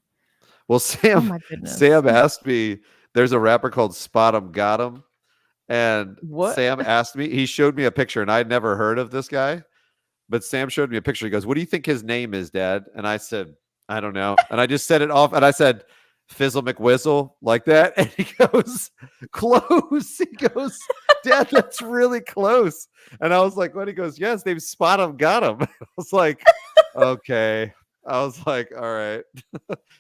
Well, Oh my goodness. Sam asked me, there's a rapper called Spot 'em Got 'em. And What? Sam asked me, he showed me a picture, and I'd never heard of this guy. But Sam showed me a picture. He goes, "What do you think his name is, Dad?" And I said, "I don't know." And I just said it off, and I said, "Fizzle McWhizzle," like that. And he goes, "Close." He goes, "Dad, that's really close." And I was like, "What?" He goes, "Yeah, his name's Spot 'em Got 'em." I was like, "Okay." I was like, "All right."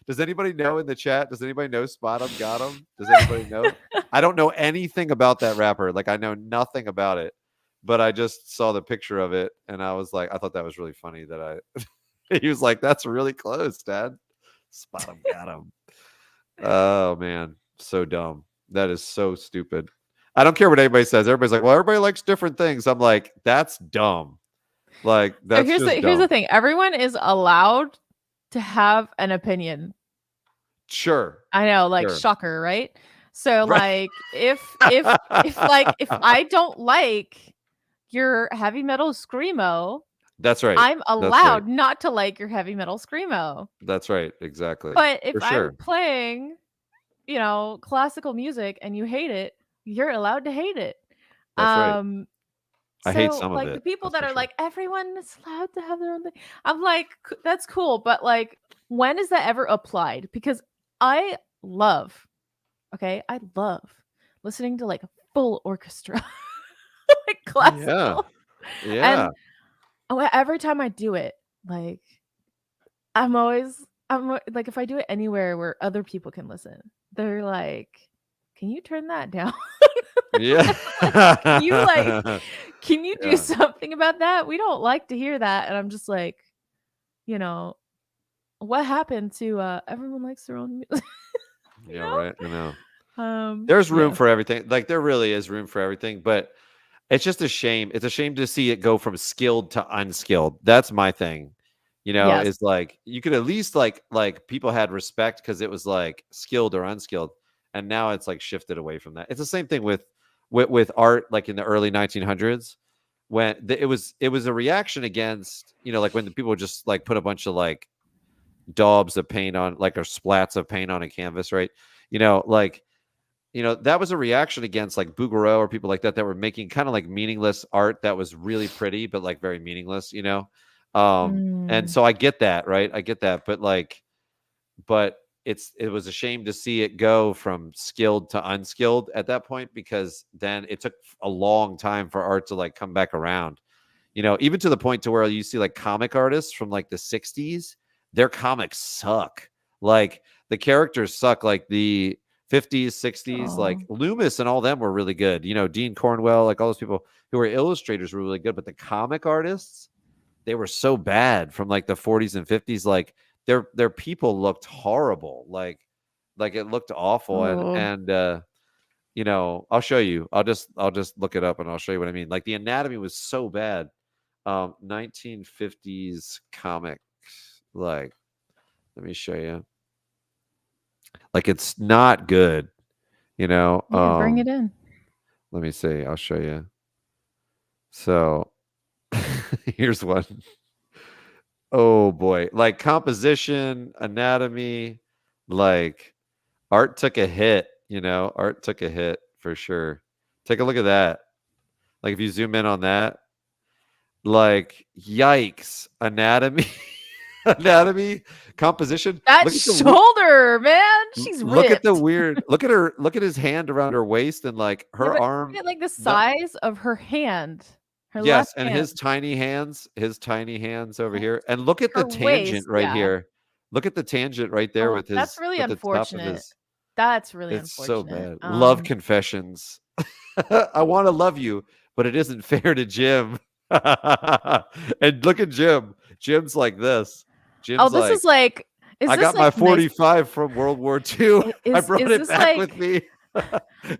Does anybody know in the chat? Does anybody know Spot 'em Got 'em? Does anybody know? I don't know anything about that rapper. Like, I know nothing about it. But I just saw the picture of it, and I was like, I thought that was really funny that he was like, "That's really close, Dad." Spot him, got him. Oh man, so dumb. That is so stupid. I don't care what anybody says. Everybody's like, "Well, everybody likes different things." I'm like, that's dumb. Like, that's So just here's the dumb. thing. Everyone is allowed to have an opinion. Sure. I know, like Sure. shocker, right? So Right. like if I don't like your heavy metal screamo, That's right. I'm That's right. allowed not to like your heavy metal screamo. That's right. Exactly. But if For I'm sure. playing, you know, classical music and you hate it, you're allowed to hate it. That's right. I hate So some of like the it. people That's that for are sure. like everyone is allowed to have their own thing. I'm like that's cool, but like when is that ever applied? Because I love I love listening to like full orchestra, like Yeah. classical. Yeah. And every time I do it, like like if I do it anywhere where other people can listen, they're like, "Can you turn that down?" Yeah. Like, can you do Yeah. something about that? We don't like to hear that. And I'm just like, you know, what happened to everyone likes their own music? you Yeah, know? right. I know. There's room Yeah. for everything. Like, there really is room for everything, but it's just a shame. It's a shame to see it go from skilled to unskilled. That's my thing. You know, Yes. is like, you could at least like people had respect because it was like skilled or unskilled, and now it's like shifted away from that. It's the same thing with art, like in the early 1900s, when it was a reaction against, you know, like when the people would just like put a bunch of like daubs of paint on, like, or splats of paint on a canvas, right? You know, like, you know, that was a reaction against like Bouguereau or people like that that were making kind of like meaningless art that was really pretty but like very meaningless, you know. And Mm. so I get that, right? I get that, but like, but it was a shame to see it go from skilled to unskilled at that point, because then it took a long time for art to like come back around. You know, even to the point to where you see like comic artists from like the 60s, their comics suck. Like, the characters suck. Like the 50s, 60s, like Oh. Loomis and all them were really good. You know, Dean Cornwell, like all those people who were illustrators were really good, but the comic artists, they were so bad from like the 40s and 50s. Like, their people looked horrible. Like it looked awful. Oh. And you know, I'll show you. I'll just look it up and I'll show you what I mean. Like, the anatomy was so bad. 1950s comics. Like, let me show you. Like, it's not good, you know. Yeah, bring it in. Let me see. I'll show you. So here's one. Oh boy. Like, composition, anatomy, like, art took a hit, you know. Art took a hit for sure. Take a look at that. Like, if you zoom in on that, Like, yikes. Anatomy. Anatomy, composition. That shoulder, man. She's look ripped. at the weird. Look at her. Look at his hand around her waist and like her arm. Look at like the size of her hand. Her left and hand. his tiny hands. His tiny hands over here. And look at her the tangent waist, right here. Look at the tangent right there with his. That's really with unfortunate. The top of his, that's really it's unfortunate. So bad. Love confessions. I want to love you, but it isn't fair to Jim. And look at Jim. Jim's like this. Jim's this is like. I got my 45 from World War II. I brought it back with me.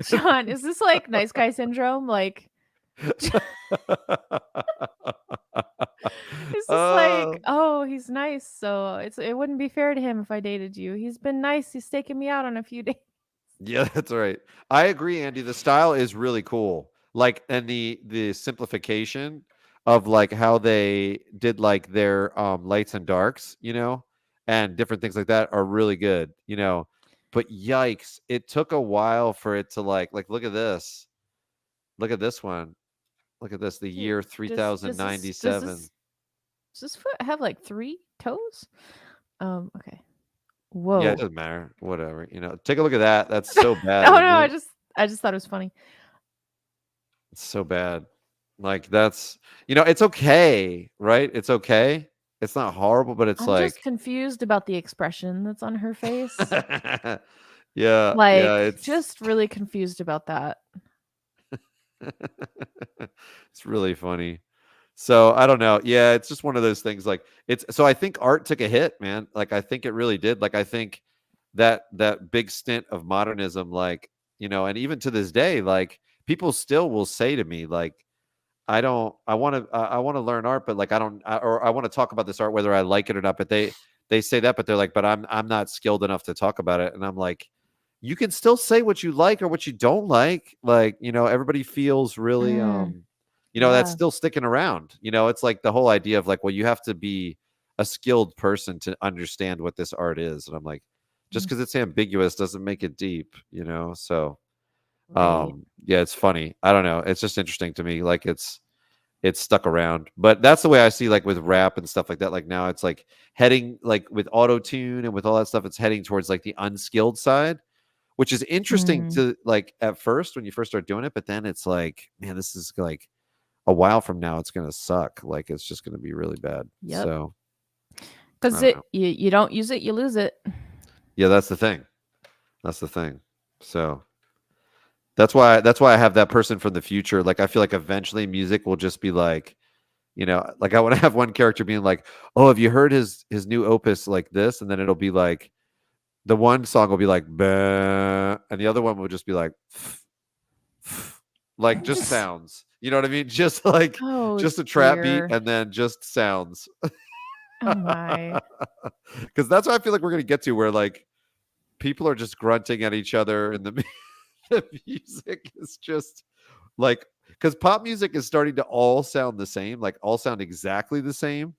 John, is this like nice guy syndrome? Like, is this like, oh, he's nice, so it wouldn't be fair to him if I dated you. He's been nice. He's taken me out on a few days. Yeah, that's right. I agree, Andy. The style is really cool. Like, and the simplification of like how they did like their lights and darks, you know, and different things like that are really good, you know. But yikes, it took a while for it to like look at this. Look at this one. Look at this, the year 3097. Does this foot have like 3 toes? Okay. Whoa. Yeah, it doesn't matter. Whatever. You know, take a look at that. That's so bad. Oh no, I just thought it was funny. It's so bad. Like that's, you know, it's okay, right? It's okay. It's not horrible, but I'm just confused about the expression that's on her face. Yeah. Like, yeah, it's just really confused about that. It's really funny. So I don't know. Yeah, it's just one of those things. Like so I think art took a hit, man. Like I think it really did. Like I think that big stint of modernism, like, you know, and even to this day, like people still will say to me, like, I want to learn art, but like I want to talk about this art whether I like it or not. But they say that, but they're like, but I'm not skilled enough to talk about it. And I'm like, you can still say what you like or what you don't like. Like, you know, everybody feels really you know, that's still sticking around. You know, it's like the whole idea of like, well, you have to be a skilled person to understand what this art is. And I'm like, just because it's ambiguous doesn't make it deep, you know? So, yeah, it's funny. I don't know. It's just interesting to me. Like it's stuck around, but that's the way I see, like with rap and stuff like that. Like now it's like heading, like with auto tune and with all that stuff, it's heading towards like the unskilled side, which is interesting to like at first when you first start doing it. But then it's like, man, this is like, a while from now it's going to suck. Like it's just going to be really bad. Yep. So because you don't use it, you lose it. Yeah, that's the thing. So that's why I have that person from the future. Like I feel like eventually music will just be like, you know, like I want to have one character being like, oh, have you heard his new opus like this? And then it'll be like the one song will be like bah, and the other one will just be like like just sounds. You know what I mean? Just like just a trap beat and then just sounds. Oh my. Because that's what I feel like we're gonna get to, where like people are just grunting at each other and the music is just like, because pop music is starting to all sound the same, like all sound exactly the same.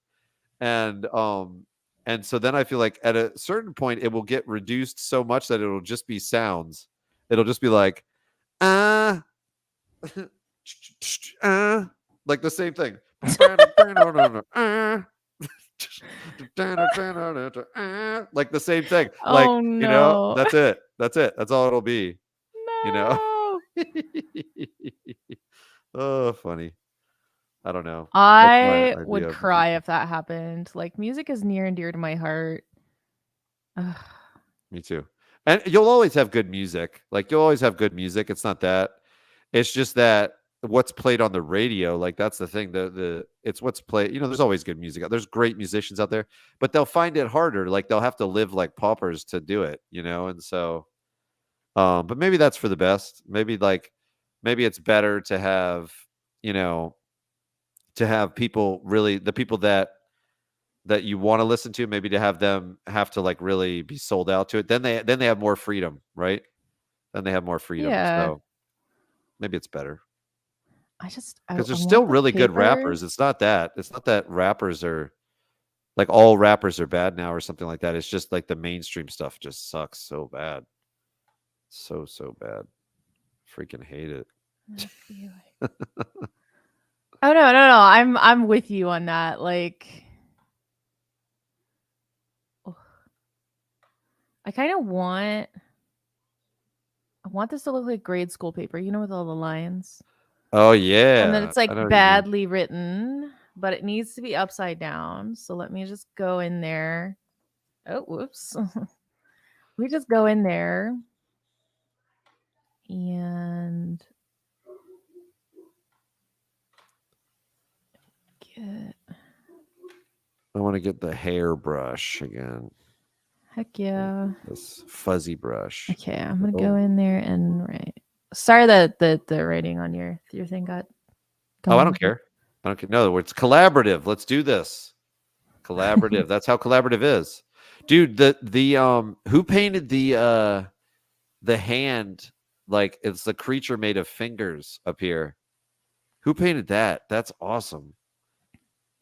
And so then I feel like at a certain point it will get reduced so much that it'll just be sounds. It'll just be like like the same thing. Like the same thing. Like, oh, no. You know, that's it. That's all it'll be. No. You know? Oh, funny. I don't know. I would cry if that happened. Like music is near and dear to my heart. Ugh. Me too. And you'll always have good music. Like you'll always have good music. It's not that. It's just that what's played on the radio, like that's the thing. It's what's played. You know, there's always good music. There's great musicians out there, but they'll find it harder. Like they'll have to live like paupers to do it. You know, and so, but maybe that's for the best. Maybe it's better to have, you know, to have people really, the people that you want to listen to, maybe to have them have to like really be sold out to it. Then they have more freedom, right? Then they have more freedom. Yeah. So maybe it's better. Because there's still really good rappers. It's not that rappers are like all rappers are bad now or something like that. It's just like the mainstream stuff just sucks so bad. So bad. Freaking hate it. Oh no. I'm with you on that. Like, I kind of want this to look like grade school paper, with all the lines. Oh yeah. And then it's like badly written, but it needs to be upside down. So let me just go in there. Oh, whoops. We just go in there and get. I want to get the hairbrush again. Heck yeah. This fuzzy brush. Okay, I'm gonna go in there and write. Sorry that the writing on your thing got. Oh, I don't care. I don't care. No, it's collaborative. Let's do this. Collaborative. That's how collaborative is, dude. The who painted the hand like it's the creature made of fingers up here? Who painted that? That's awesome.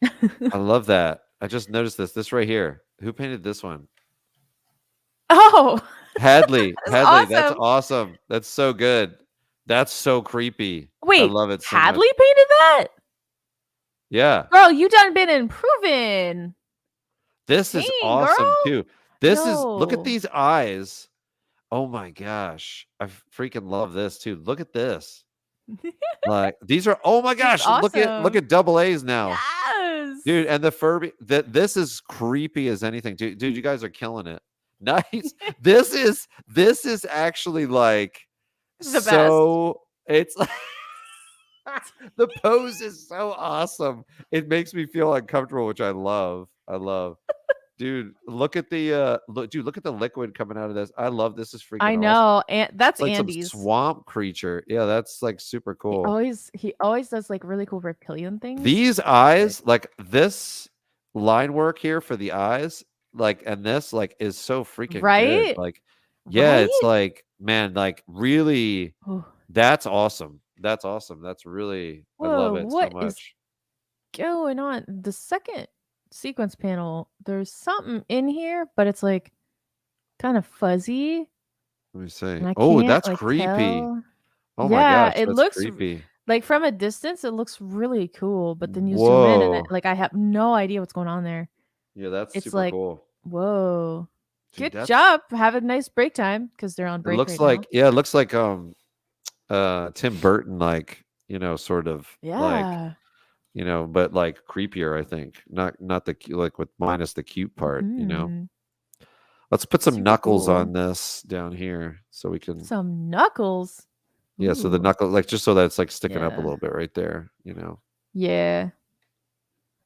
I love that. I just noticed this right here. Who painted this one? Oh, Hadley. Hadley. Awesome. That's awesome. That's so good. That's so creepy. Wait, I love it so Hadley much. painted that? Yeah. Girl, you done been improving. This is awesome too. This is, look at these eyes. Oh my gosh. I freaking love this too. Look at this. Like these are, oh my gosh, awesome. look at double A's now. Yes. Dude, and the Furby, this is creepy as anything. Dude, you guys are killing it. Nice. This is actually like the so best. It's like the pose is so awesome. It makes me feel uncomfortable, which I love. Dude, look at the look at the liquid coming out of this. I love this. Is freaking I know. awesome. And that's like Andy's some swamp creature. Yeah, that's like super cool. He always does like really cool reptilian things. These eyes, like this line work here for the eyes, like, and this like is so freaking good. Like, yeah, it's like, man, like really, that's awesome. That's awesome. That's really, I love it so much. Is going on? The second sequence panel, there's something in here, but it's like kind of fuzzy. Let me see. Oh, that's like, creepy. Tell. Oh my gosh, it looks creepy. Like from a distance, it looks really cool, but then you zoom in and like I have no idea what's going on there. Yeah, that's super like, cool. Whoa. Dude, good job. Have a nice break time because they're on break. It looks right like now. Yeah, it looks like Tim Burton, like, sort of like, but like creepier, I think. Not the like with minus the cute part, Let's put some knuckles on this down here so we can some knuckles. Yeah, so the knuckle, like just so that it's like sticking up a little bit right there, Yeah.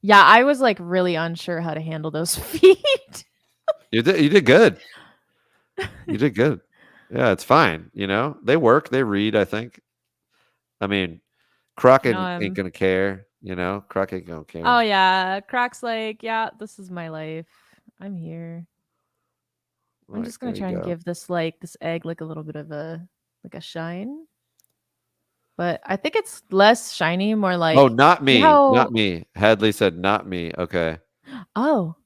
Yeah, I was like really unsure how to handle those feet. You did good. You did good. Yeah, it's fine. They work, they read, I think. I mean, Croc ain't gonna care, Croc ain't gonna care. Oh yeah. Croc's like, yeah, this is my life. I'm here. I'm just gonna try and give this egg like a little bit of a shine. But I think it's less shiny, more like. Oh, not me. Not me. Hadley said not me. Okay. Oh.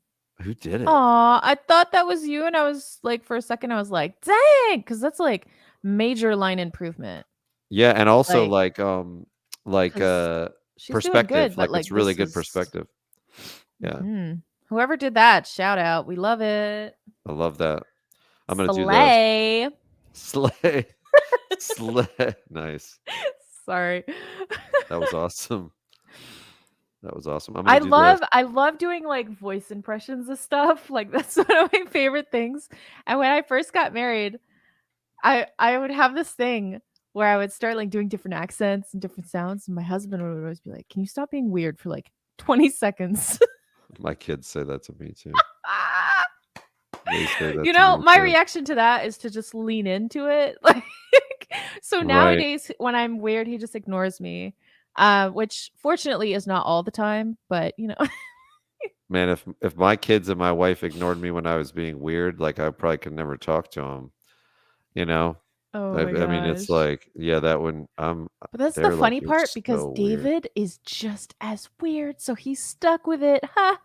Who did it? Aw, I thought that was you. And I was like, for a second, I was like, dang, because that's like major line improvement. Yeah. And also perspective. Good, like it's really good perspective. Yeah. Whoever did that, shout out. We love it. I love that. I'm going to do this. Slay. Slay. Nice. Sorry. That was awesome. That was awesome. I love doing like voice impressions of stuff. Like that's one of my favorite things. And when I first got married, I would have this thing where I would start like doing different accents and different sounds. And my husband would always be like, "Can you stop being weird for like 20 seconds?" My kids say that to me too. My reaction to that is to just lean into it. Like, so nowadays when I'm weird, he just ignores me, which fortunately is not all the time, but Man, if my kids and my wife ignored me when I was being weird, like I probably could never talk to them. Oh I mean, it's like, yeah, that wouldn't. But that's the funny part because so David is just as weird, so he's stuck with it. Ha.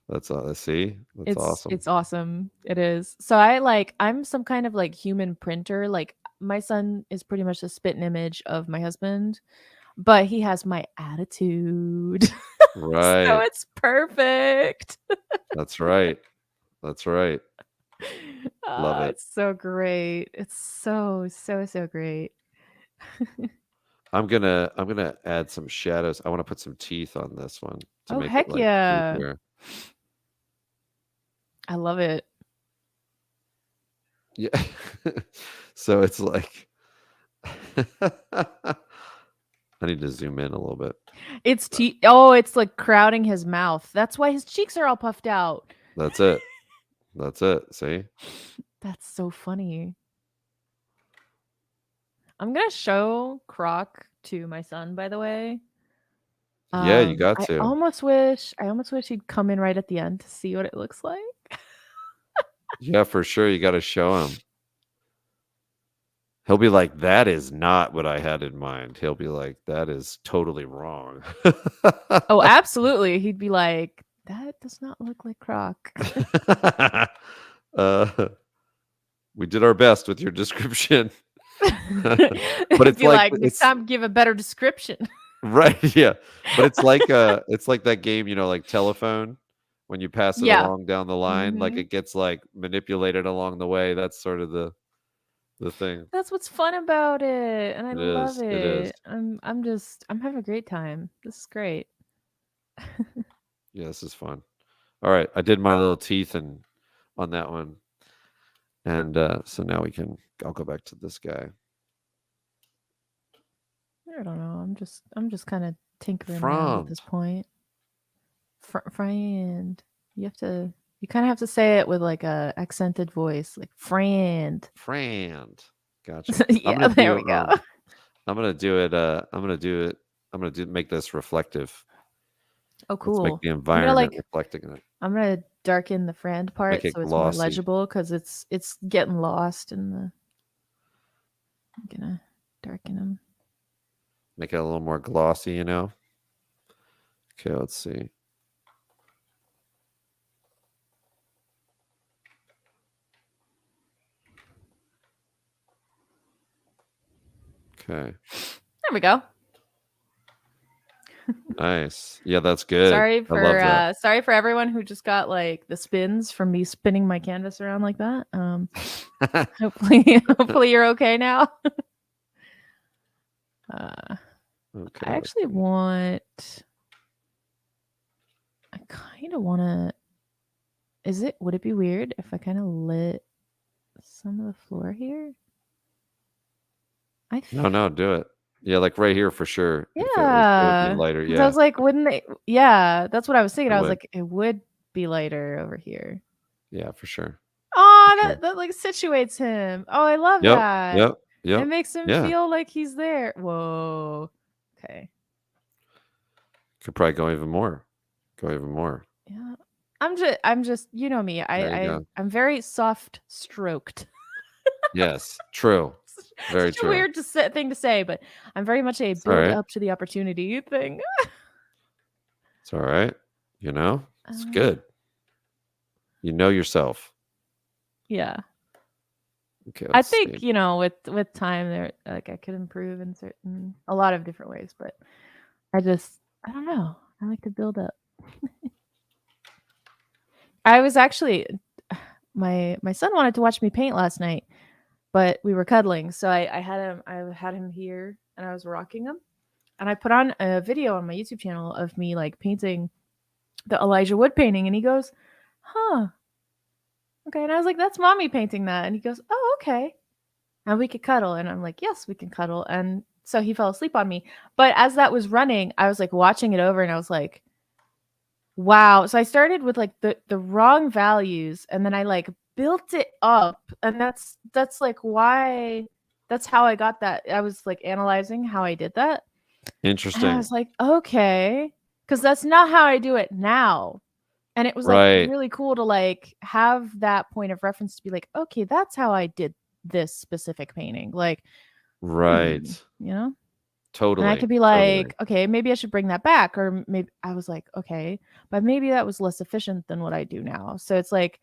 That's see, that's awesome. It's awesome. It is. So I'm some kind of like human printer. Like my son is pretty much a spit and image of my husband. but he has my attitude. Right. So it's perfect. That's right. That's right. Love it. It's so great. It's so great. I'm gonna add some shadows. I want to put some teeth on this one to make it Heck like yeah. creepier. I love it. Yeah. So it's like I need to zoom in a little bit. It's it's like crowding his mouth. That's why his cheeks are all puffed out. That's it. That's it. See? That's so funny. I'm gonna show Croc to my son, by the way. Yeah, you got I to. almost wish he'd come in right at the end to see what it looks like. Yeah, for sure. You got to show him. He'll be like, that is not what I had in mind. He'll be like, that is totally wrong. Oh, absolutely. He'd be like, that does not look like Croc. We did our best with your description. But it's like next time give a better description. Right, yeah. But it's like that game, like Telephone, when you pass it along down the line, like it gets like manipulated along the way. That's sort of the thing. That's what's fun about it, and I love it. It is. I'm having a great time. This is great. Yeah, this is fun. All right, I did my little teeth and on that one. And so now I'll go back to this guy. I don't know. I'm just kind of tinkering around at this point. Friend. You kind of have to say it with like a accented voice, like friend. Gotcha. Yeah, there we go. I'm gonna do it. I'm gonna make this reflective. Oh, cool. Let's make the environment reflecting it. I'm gonna darken the friend part so it's more legible because it's getting lost in the. I'm gonna darken them. Make it a little more glossy, Okay, let's see. Okay. There we go. Nice. Yeah, that's good. Sorry for everyone who just got like the spins from me spinning my canvas around like that. Hopefully you're okay now. Okay. I actually want. I kind of want to. Would it be weird if I kind of lit some of the floor here? No, do it. Yeah, like right here for sure. Yeah, it would be lighter. Yeah, I was like, wouldn't they? Yeah, that's what I was thinking. I was like, it would be lighter over here. Yeah, for sure. Oh, that like situates him. Oh, I love that. Yep. It makes him feel like he's there. Whoa. Okay. Could probably go even more. Yeah. I'm just you know me. I'm very soft stroked. Yes, true. Very true. Weird thing to say, but I'm very much a build up to the opportunity thing. It's all right. It's good. You know yourself. Yeah. Okay. I think with time there, like I could improve in a lot of different ways, but I don't know. I like to build up. I was actually my son wanted to watch me paint last night, but we were cuddling, so I had him here and I was rocking him, and I put on a video on my YouTube channel of me like painting the Elijah Wood painting, and he goes, "Huh, okay," and I was like, "That's mommy painting that," and he goes, "Oh, okay," and we could cuddle, and I'm like, "Yes, we can cuddle," and so he fell asleep on me. But as that was running, I was like watching it over, and I was like, wow. So I started with like the wrong values, and then I like built it up, and that's like why that's how I got that. I was like analyzing how I did that. Interesting. And I was like, okay, because that's not how I do it now. And it was like really cool to like have that point of reference to be like, okay, that's how I did this specific painting. Like, Totally. And I could be like, okay, maybe I should bring that back. Or maybe I was like, okay, but maybe that was less efficient than what I do now. So it's like,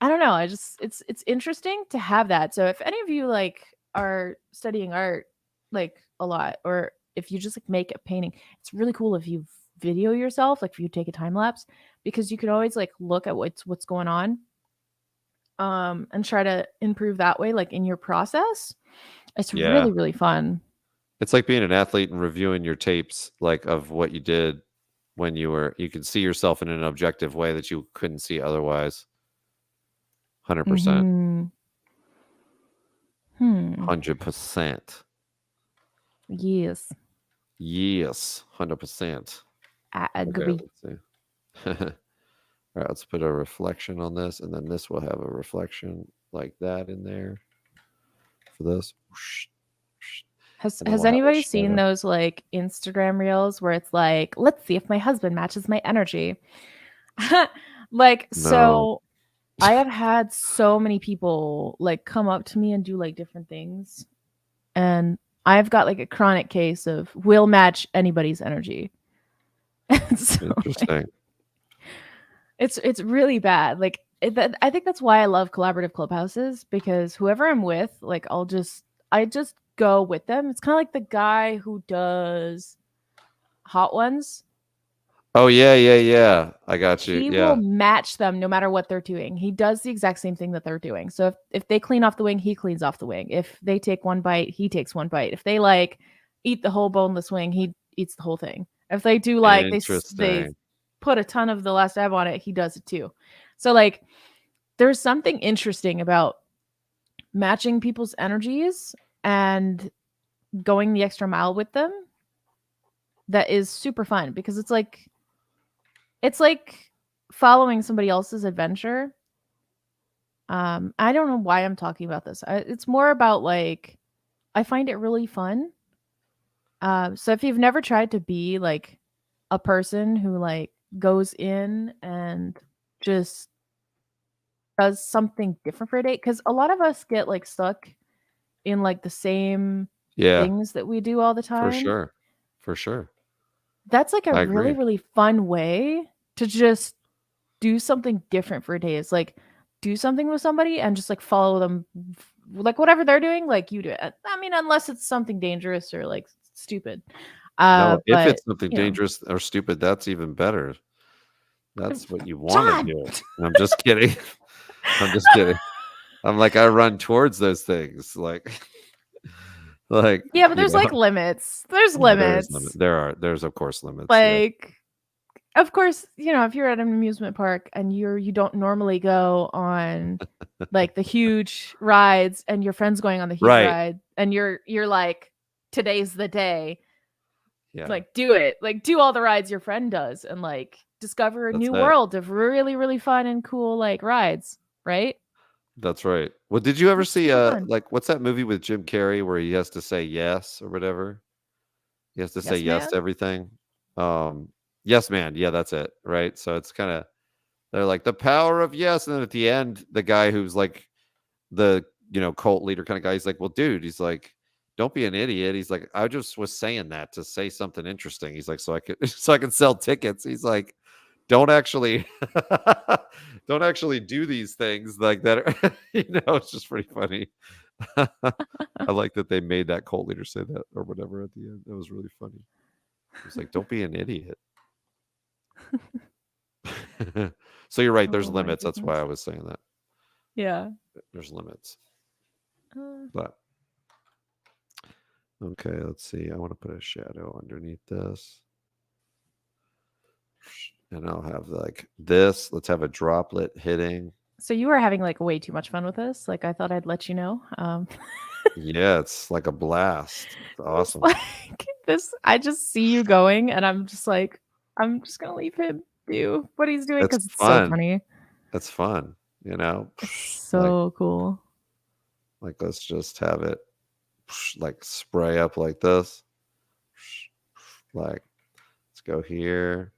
I don't know. It's interesting to have that. So if any of you like are studying art like a lot, or if you just like make a painting, it's really cool if you video yourself, like if you take a time lapse, because you can always like look at what's going on, and try to improve that way, like in your process. It's really, really fun. It's like being an athlete and reviewing your tapes, like of what you did when you can see yourself in an objective way that you couldn't see otherwise. 100%. 100%. Yes. Yes. 100%. I agree. Okay, let's see. All right, let's put a reflection on this, and then this will have a reflection like that in there for this. Has anybody seen those like Instagram reels where it's like, let's see if my husband matches my energy? Like, No. so I have had so many people like come up to me and do like different things, and I've got like a chronic case of will match anybody's energy. So, interesting. Like, it's really bad. Like I think that's why I love collaborative clubhouses, because whoever I'm with, like I just go with them. It's kind of like the guy who does Hot Ones. Oh yeah. I got you. He will match them no matter what they're doing. He does the exact same thing that they're doing. So if they clean off the wing, he cleans off the wing. If they take one bite, he takes one bite. If they like eat the whole boneless wing, he eats the whole thing. If they do like they put a ton of the last dab on it, he does it too. So like there's something interesting about matching people's energies and going the extra mile with them that is super fun, because it's like following somebody else's adventure. I don't know why I'm talking about this. It's more about like I find it really fun. So if you've never tried to be like a person who like goes in and just does something different for a day, because a lot of us get like stuck in like the same things that we do all the time. For sure. That's like a really, really fun way to just do something different for a day. It's like do something with somebody and just like follow them, like whatever they're doing, like you do it. I mean, unless it's something dangerous or like stupid. No, if it's something dangerous or stupid, that's even better. That's what you want to do. I'm just kidding. I'm just kidding. I'm like, I run towards those things. Like yeah, but there's like limits. There's limits. There's of course limits. Like, of course, you know, if you're at an amusement park and you don't normally go on like the huge rides, and your friend's going on the huge ride, and you're like, today's the day. Yeah. Like do it. Like do all the rides your friend does, and like discover a new world of really, really fun and cool like rides, right? That's right. Well, did you ever see like what's that movie with Jim Carrey where he has to say yes or whatever? He has to say yes to everything. Yes, man. Yeah, that's it. Right. So it's kind of, they're like the power of yes. And then at the end, the guy who's like the, cult leader kind of guy, he's like, well, dude, he's like, don't be an idiot. He's like, I just was saying that to say something interesting. He's like, so I can sell tickets. He's like, don't actually do these things like that. It's just pretty funny. I like that they made that cult leader say that or whatever at the end. That was really funny. It's like, don't be an idiot. So you're right. There's limits. That's why I was saying that. Yeah. There's limits. But okay, let's see. I want to put a shadow underneath this. And I'll have like this. Let's have a droplet hitting. So you were having like way too much fun with this. Like I thought I'd let you know. Yeah, it's like a blast. It's awesome. It's like this, I just see you going, and I'm just like, I'm just gonna leave him do what he's doing because it's so funny. That's fun, It's so cool. Like let's just have it like spray up like this. Like let's go here.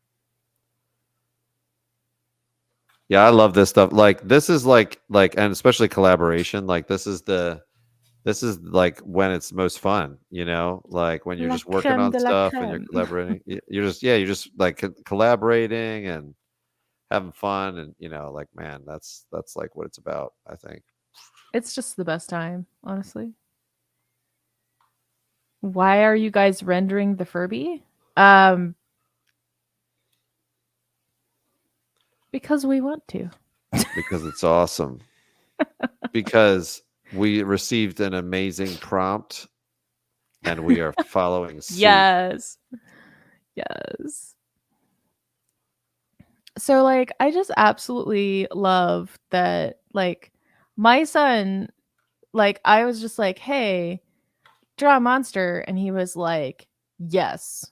Yeah, I love this stuff. Like this is like and especially collaboration. Like this is like when it's most fun, like when you're just working on stuff and you're collaborating. You're just like collaborating and having fun, and like, man, that's like what it's about, I think. It's just the best time, honestly. why are you guys rendering the Furby? Because we want to. Because it's awesome. Because we received an amazing prompt and we are following suit. Yes. So like I just absolutely love that, like my son, like I was just like, hey, draw a monster, and he was like, yes.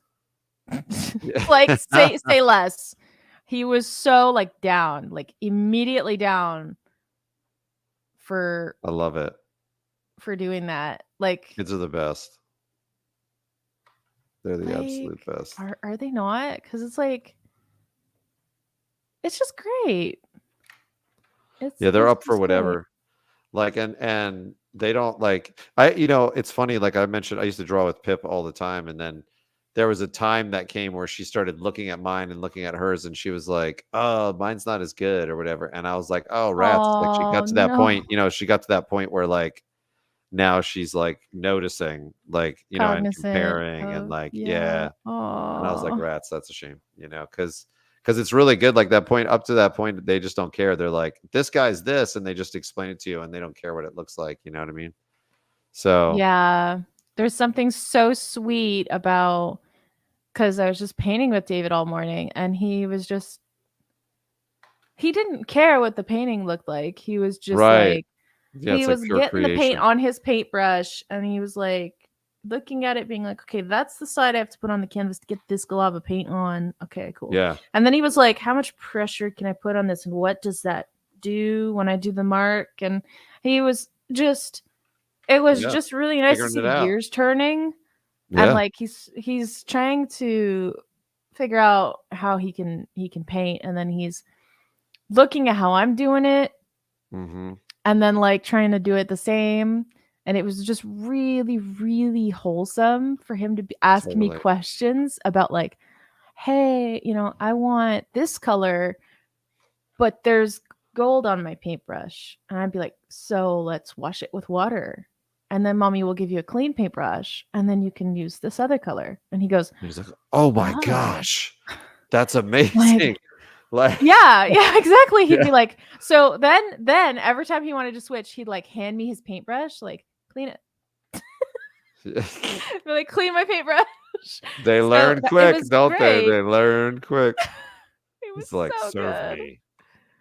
Like say less. He was so like down, like immediately down for I love it. For doing that. Like, kids are the best. They're the absolute best. Are they not? Because it's like, it's just great. They're up for whatever. Great. Like, and they don't like, it's funny. Like I mentioned, I used to draw with Pip all the time. And then there was a time that came where she started looking at mine and looking at hers. And she was like, oh, mine's not as good or whatever. And I was like, oh, rats. Like she got to that point, she got to that point where like, now she's like noticing, like, and comparing and like, yeah. And I was like, rats, that's a shame, because it's really good. Like that point, up to that point, they just don't care. They're like, this guy's this, and they just explain it to you and they don't care what it looks like. You know what I mean? So yeah, there's something so sweet about, because I was just painting with David all morning and he didn't care what the painting looked like. He was just like, he was getting the paint on his paintbrush and he was like looking at it being like, okay, that's the side I have to put on the canvas to get this glob of paint on. Okay, cool. Yeah. And then he was like, how much pressure can I put on this? And what does that do when I do the mark? And he was just, it was just really nice to see the gears turning. Yeah. And like, he's trying to figure out how he can paint. And then he's looking at how I'm doing it. Mm-hmm. And then like trying to do it the same. And it was just really, really wholesome for him to be asking me questions about like, hey, I want this color, but there's gold on my paintbrush. And I'd be like, so let's wash it with water. And then mommy will give you a clean paintbrush and then you can use this other color. And he's like, oh my gosh, that's amazing. Like, yeah, exactly. He'd be like, so then every time he wanted to switch, he'd like hand me his paintbrush, like, clean it. Like, clean my paintbrush. They learn quick, don't they? They learn quick. It was like, so serve good. me.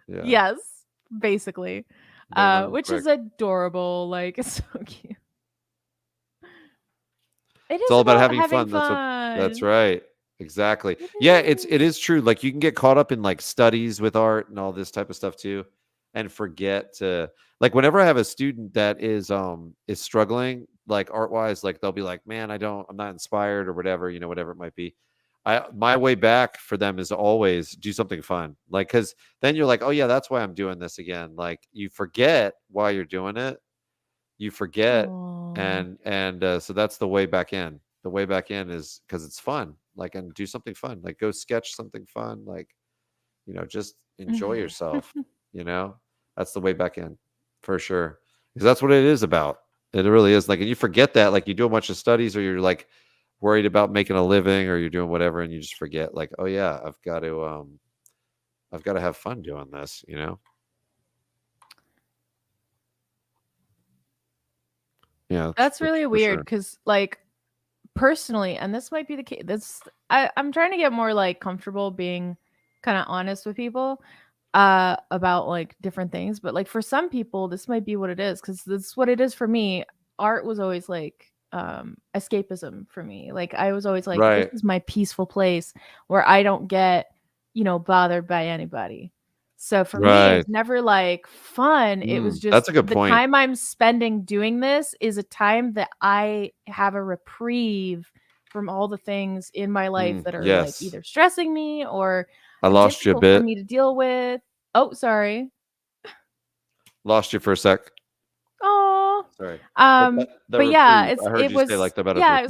Yeah. Yes, basically. Which is adorable. Like, it's so cute. It's all about having fun. That's right. Exactly. Yeah, it is true. Like you can get caught up in like studies with art and all this type of stuff too, and forget to, like, whenever I have a student that is struggling like art wise, like they'll be like, man, I'm not inspired or whatever, whatever it might be. My way back for them is always do something fun. Like, cause then you're like, oh yeah, that's why I'm doing this again. Like you forget why you're doing it. You forget. Aww. And so that's the way back in. The way back in is because it's fun. Like, and do something fun. Like go sketch something fun. Like, just enjoy yourself. That's the way back in for sure. Because that's what it is about. It really is. Like, and you forget that, like you do a bunch of studies or you're like worried about making a living or you're doing whatever. And you just forget like, oh yeah, I've got to have fun doing this, Yeah. That's really weird because like personally, and this might be the case, I'm trying to get more like comfortable being kind of honest with people about like different things, but like for some people this might be what it is, because this is what it is for me. Art was always like escapism for me. Like I was always like, this is my peaceful place where I don't get bothered by anybody. So for me, it's never like fun. It was just, that's a good point. The time I'm spending doing this is a time that I have a reprieve from all the things in my life that are like either stressing me or I lost you a bit for me to deal with. Oh, sorry. Lost you for a sec. Oh, sorry. But yeah, it was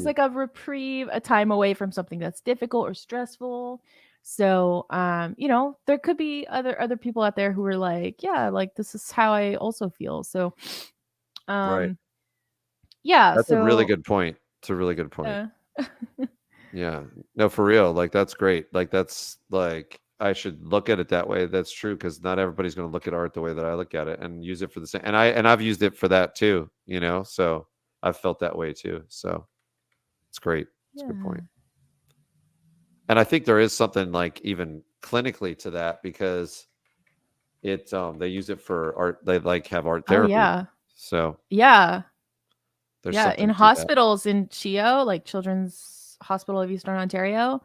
like a reprieve, a time away from something that's difficult or stressful. So, there could be other people out there who are like, yeah, like this is how I also feel. So, right. Yeah, that's a really good point. It's a really good point. Yeah. No, for real. Like, that's great. Like, that's like, I should look at it that way. That's true, because not everybody's going to look at art the way that I look at it and use it for the same. And I've used it for that too, you know. So I've felt that way too. So it's great. It's a good point. And I think there is something like even clinically to that, because it they use it for art. They like have art therapy. Oh, yeah. So there's something in hospitals in CHEO, like Children's Hospital of Eastern Ontario.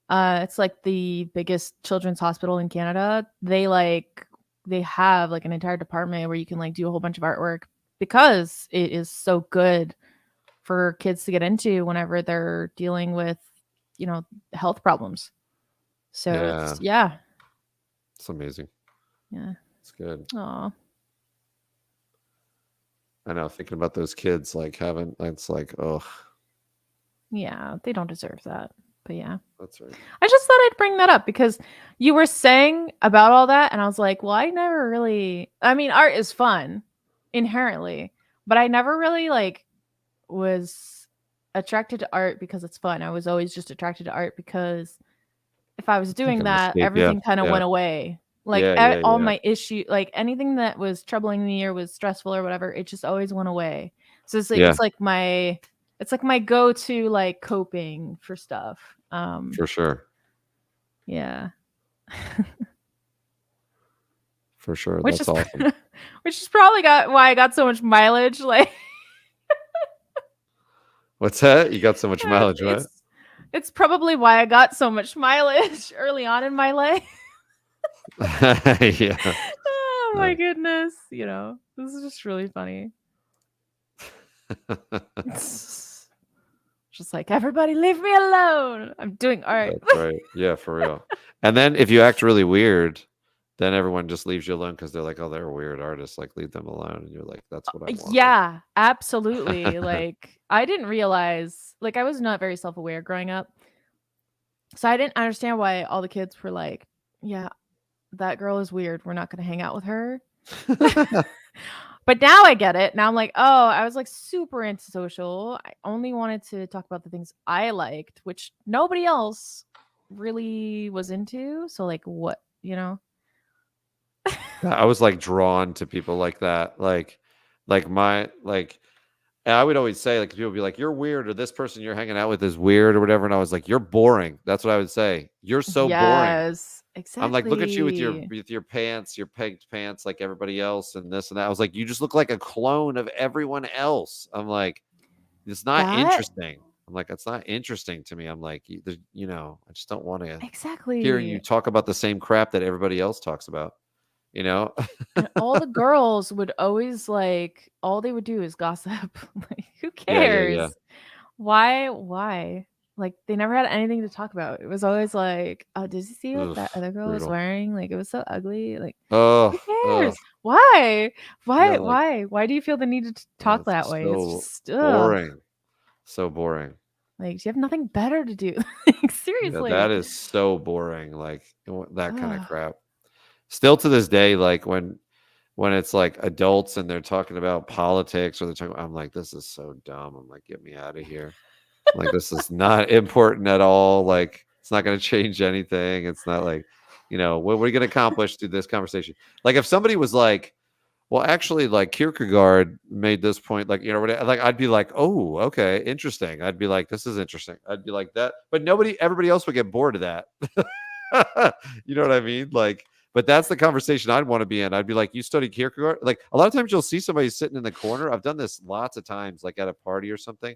It's like the biggest children's hospital in Canada. They have like an entire department where you can like do a whole bunch of artwork, because it is so good for kids to get into whenever they're dealing with, health problems. So it's amazing. Yeah, it's good. Aw. I know, thinking about those kids, like it's like, oh yeah, they don't deserve that. But yeah, that's right. I just thought I'd bring that up because you were saying about all that, and I was like, well, I never really. I mean, art is fun inherently, but I never really was attracted to art because it's fun. I was always just attracted to art because if I was doing that, everything kind of went away. Like all my issue, like anything that was troubling me or was stressful or whatever, it just always went away. So it's like my go-to like coping for stuff. For sure. Yeah. For sure. That's awesome. Which is probably why I got so much mileage. Like, what's that? You got so much mileage, right? It's probably why I got so much mileage early on in my life. Yeah. Oh my goodness. This is just really funny. Just like, everybody leave me alone. I'm doing art. That's right. Yeah, for real. And then if you act really weird, then everyone just leaves you alone because they're like, oh, they're a weird artist. Like, leave them alone. And you're like, that's what I want. Yeah, absolutely. Like, I didn't realize, like, I was not very self-aware growing up. So I didn't understand why all the kids were like, yeah, that girl is weird. We're not going to hang out with her. But now I get it. Now I'm like, oh, I was like super antisocial. I only wanted to talk about the things I liked, which nobody else really was into. So like, what, I was like drawn to people like that. I would always say, like, people would be like, you're weird, or this person you're hanging out with is weird or whatever. And I was like, you're boring. That's what I would say. You're so boring. Yes, exactly. I'm like, look at you with your pants, your pegged pants, like everybody else, and this and that. I was like, you just look like a clone of everyone else. I'm like, it's not interesting. I'm like, it's not interesting to me. I'm like, I just don't want to hear you talk about the same crap that everybody else talks about. And all the girls would always all they would do is gossip. Like, who cares? Yeah. Why? Like, they never had anything to talk about. It was always like, oh, did you see what that other girl was wearing? Like, it was so ugly. Like, who cares? Why? Why do you feel the need to talk that way? It's just boring. So boring. Like, do you have nothing better to do? Like, seriously. Yeah, that is so boring. Like, that kind of crap. Still to this day, like when it's like adults and they're talking about politics or they're talking, I'm like, this is so dumb. I'm like, get me out of here. Like, this is not important at all. Like, it's not going to change anything. It's not like, what we're going to accomplish through this conversation. Like, if somebody was like, well, actually, like Kierkegaard made this point, like, like, I'd be like, oh, okay, interesting. I'd be like, this is interesting. I'd be like that. But everybody else would get bored of that. You know what I mean? Like, but that's the conversation I'd want to be in. I'd be like, you study Kierkegaard? Like, a lot of times you'll see somebody sitting in the corner. I've done this lots of times, like at a party or something.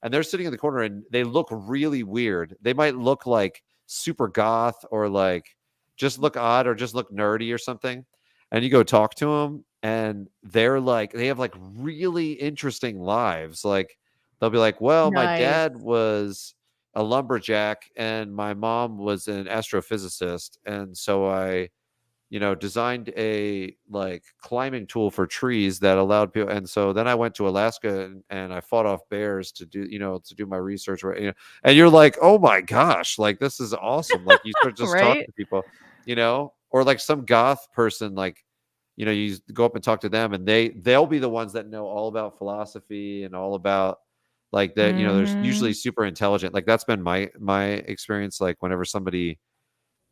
And they're sitting in the corner and they look really weird. They might look like super goth or like just look odd or just look nerdy or something. And you go talk to them and they're like, they have like really interesting lives. Like, they'll be like, well, my dad was a lumberjack and my mom was an astrophysicist. And so I designed a like climbing tool for trees that allowed people. And so then I went to Alaska and I fought off bears to do my research. And you're like, oh my gosh, like, this is awesome. Like, you start just talking to people, or like some goth person, like, you go up and talk to them and they'll be the ones that know all about philosophy and all about like that, you know, there's usually super intelligent. Like that's been my experience. Like whenever somebody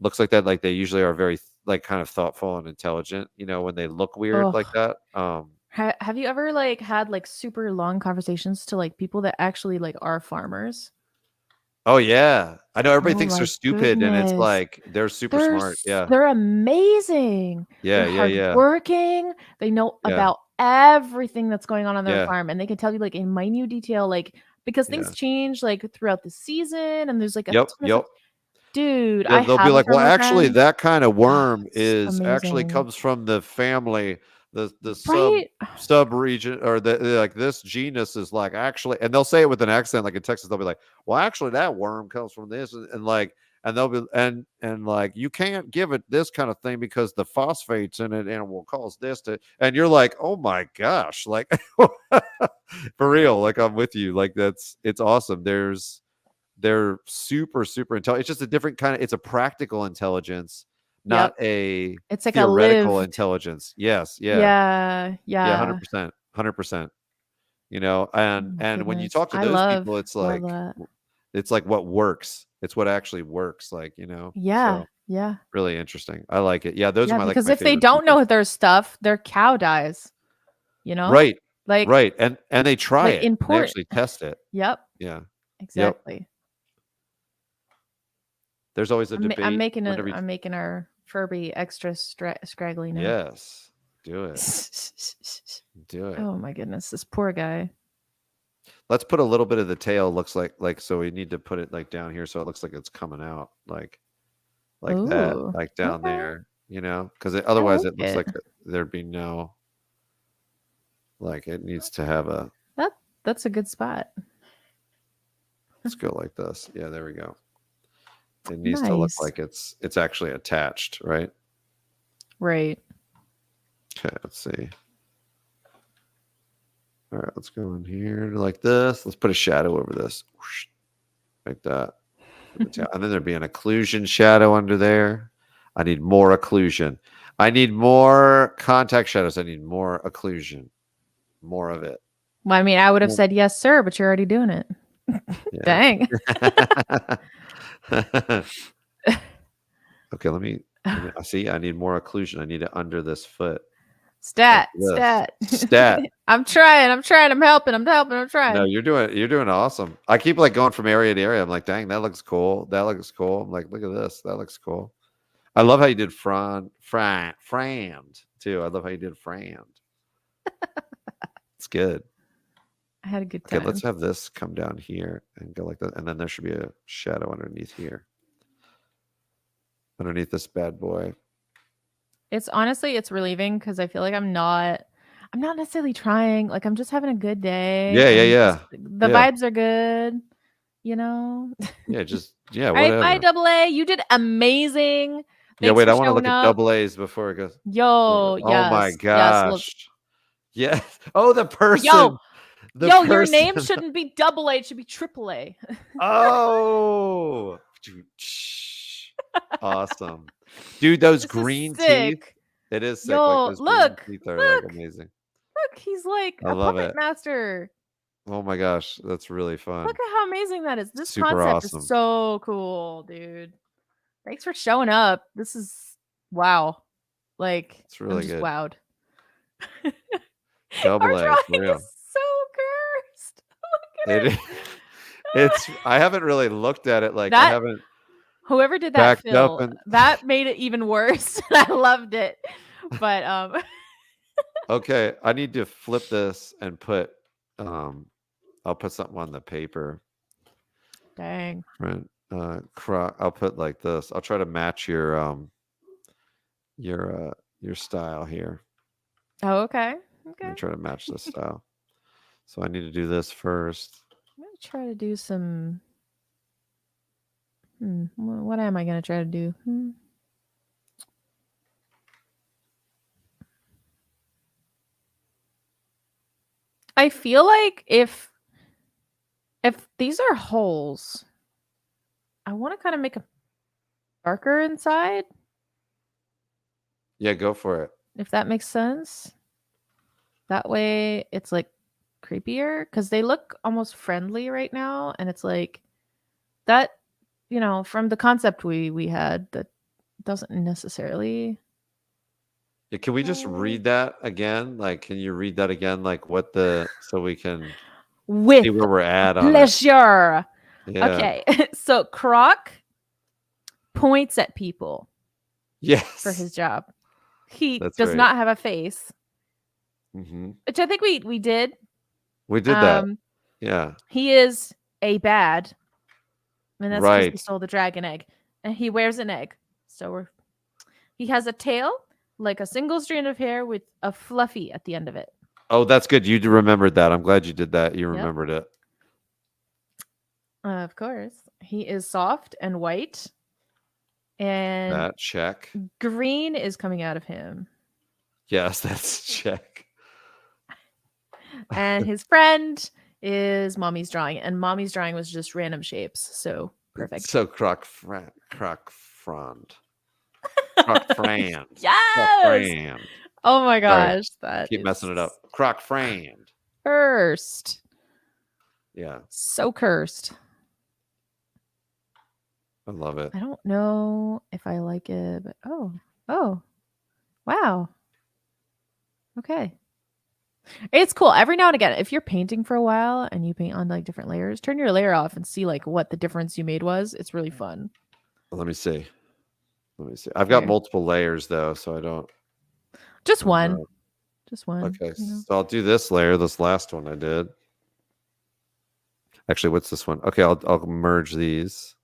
looks like that, like they usually are very like kind of thoughtful and intelligent, you know, when they look weird like that. Have you ever like had like super long conversations to like people that actually like are farmers? Oh yeah, I know everybody thinks they're stupid, and it's like they're super smart. Yeah, they're amazing. Yeah, They're yeah. hardworking. They know about everything that's going on their farm, and they can tell you like in minute detail, like because things change like throughout the season, and there's like a ton of stuff. Dude, Yeah, they'll be like, well, actually, that kind of worm is actually amazing. comes from the family, the Right? sub region, or the like this genus is like actually, and they'll say it with an accent, like in Texas, they'll be like, well, actually, that worm comes from this, and like, and they'll be and like you can't give it this kind of thing because the phosphates in it and it will cause this to, and you're like, oh my gosh, like for real, like I'm with you, like it's awesome. They're super intelligent. It's just a different kind of, it's a practical intelligence, not a it's like theoretical intelligence. Yes. Yeah. 100%. You know, and when you talk to those people, it's like what works. It's what actually works, like, you know. So really interesting. I like it. Yeah, those are because my if they don't know their stuff, their cow dies, you know. Right. Like right. And they try like it. They actually test it. Yeah, exactly. There's always a debate. I'm making our Furby extra scraggly now. Yes. Do it. Do it. Oh my goodness, this poor guy. Let's put a little bit of the tail, looks like, so we need to put it like down here so it looks like it's coming out like that, like down there, you know, because otherwise it looks like there'd be no, like it needs to have a, that's a good spot. Let's go like this. Yeah, there we go. It needs to look like it's actually attached, right? Right. Okay, let's see. All right, let's go in here like this. Let's put a shadow over this. Like that. And then there'd be an occlusion shadow under there. I need more occlusion. I need more contact shadows. I need more occlusion. More of it. Well, I mean, I would have said yes, sir, but you're already doing it. Dang. Okay, let me see. I need more occlusion. I need it under this foot. Stat. I'm trying. I'm helping. I'm trying. No, you're doing awesome. I keep like going from area to area. I'm like, dang, that looks cool. That looks cool. I'm like, look at this. That looks cool. I love how you did frand too. I love how you did frand. It's good. I had a good time. Okay, let's have this come down here and go like that. And then there should be a shadow underneath here. Underneath this bad boy. It's honestly, it's relieving because I feel like I'm not necessarily trying. Like I'm just having a good day. Yeah. The vibes are good, you know? Yeah, whatever. All right, bye, Double A. You did amazing. Thanks wait, I want to look at double A's before it goes. Yo, oh my gosh. Yes. Oh, the person. Your name shouldn't be double A, it should be triple A. Oh. Awesome. Dude, those green teeth. It is sick. Yo, like look. Teeth are like amazing. Look, he's like a puppet master. Oh my gosh, that's really fun. Look at how amazing that is. This super concept is so cool, dude. Thanks for showing up. This is wow. Like it's really I'm just good. Wowed. Double Our A drawing for real. is so cursed. Look at it. It's I haven't really looked at it like that, I haven't. Whoever did that fill, that made it even worse. I loved it. But okay, I need to flip this and put I'll put something on the paper. Dang. I'll put like this. I'll try to match your style here. Oh, okay. Let me try to match this style. So I need to do this first. I'm gonna try to do some. What am I gonna try to do? I feel like if these are holes, I want to kind of make a darker inside. Yeah, go for it. If that makes sense. That way it's like creepier because they look almost friendly right now, and it's like that, you know, from the concept we had, that doesn't necessarily. Yeah, can we just read that again? Like, can you read that again? Like, what so we can with see where we're at on it. pleasure. Yeah. Okay, so Croc points at people. Yes. For his job. He That's does right. not have a face. Which I think we did. We did that. Yeah. He is a bad. And that's because Right. he stole the dragon egg. And he wears an egg. So he has a tail, like a single strand of hair with a fluffy at the end of it. Oh, that's good. You remembered that. I'm glad you did that. You remembered it. Of course. He is soft and white. And that check. Green is coming out of him. Yes, that's check. And his friend is Mommy's drawing. And Mommy's drawing was just random shapes. So perfect. So Croc Frand. Croc Frand. Yes. Croc Frand. Oh my gosh. Sorry. Keep messing it up. Croc Frand. Cursed. Yeah. So cursed. I love it. I don't know if I like it, but oh. Wow. Okay. It's cool. Every now and again, if you're painting for a while and you paint on like different layers, turn your layer off and see like what the difference you made was. It's really fun. Let me see. I've got multiple layers though, so I don't. Just one. Just one. Okay, so I'll do this layer. This last one I did. Actually, what's this one? Okay, I'll merge these.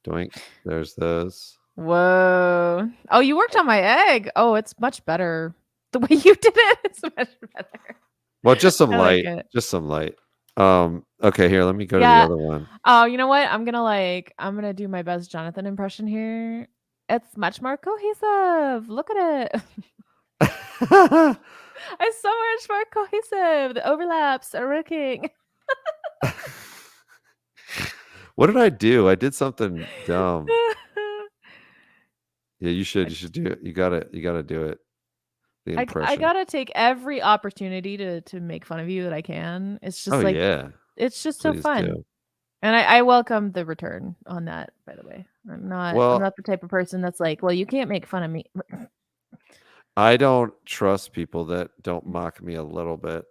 Doink. There's those. Whoa. Oh, you worked on my egg. Oh, it's much better. The way you did it, it's much better. Well, just some light. Just some light. Okay, here, let me go to the other one. Oh, you know what? I'm gonna do my best Jonathan impression here. It's much more cohesive. Look at it. It's so much more cohesive. The overlaps are working. What did I do? I did something dumb. Yeah, you should do it. You gotta do it. The impression. I gotta take every opportunity to make fun of you that I can. It's just it's just so fun. Do. And I welcome the return on that, by the way. I'm not the type of person that's like, well, you can't make fun of me. I don't trust people that don't mock me a little bit,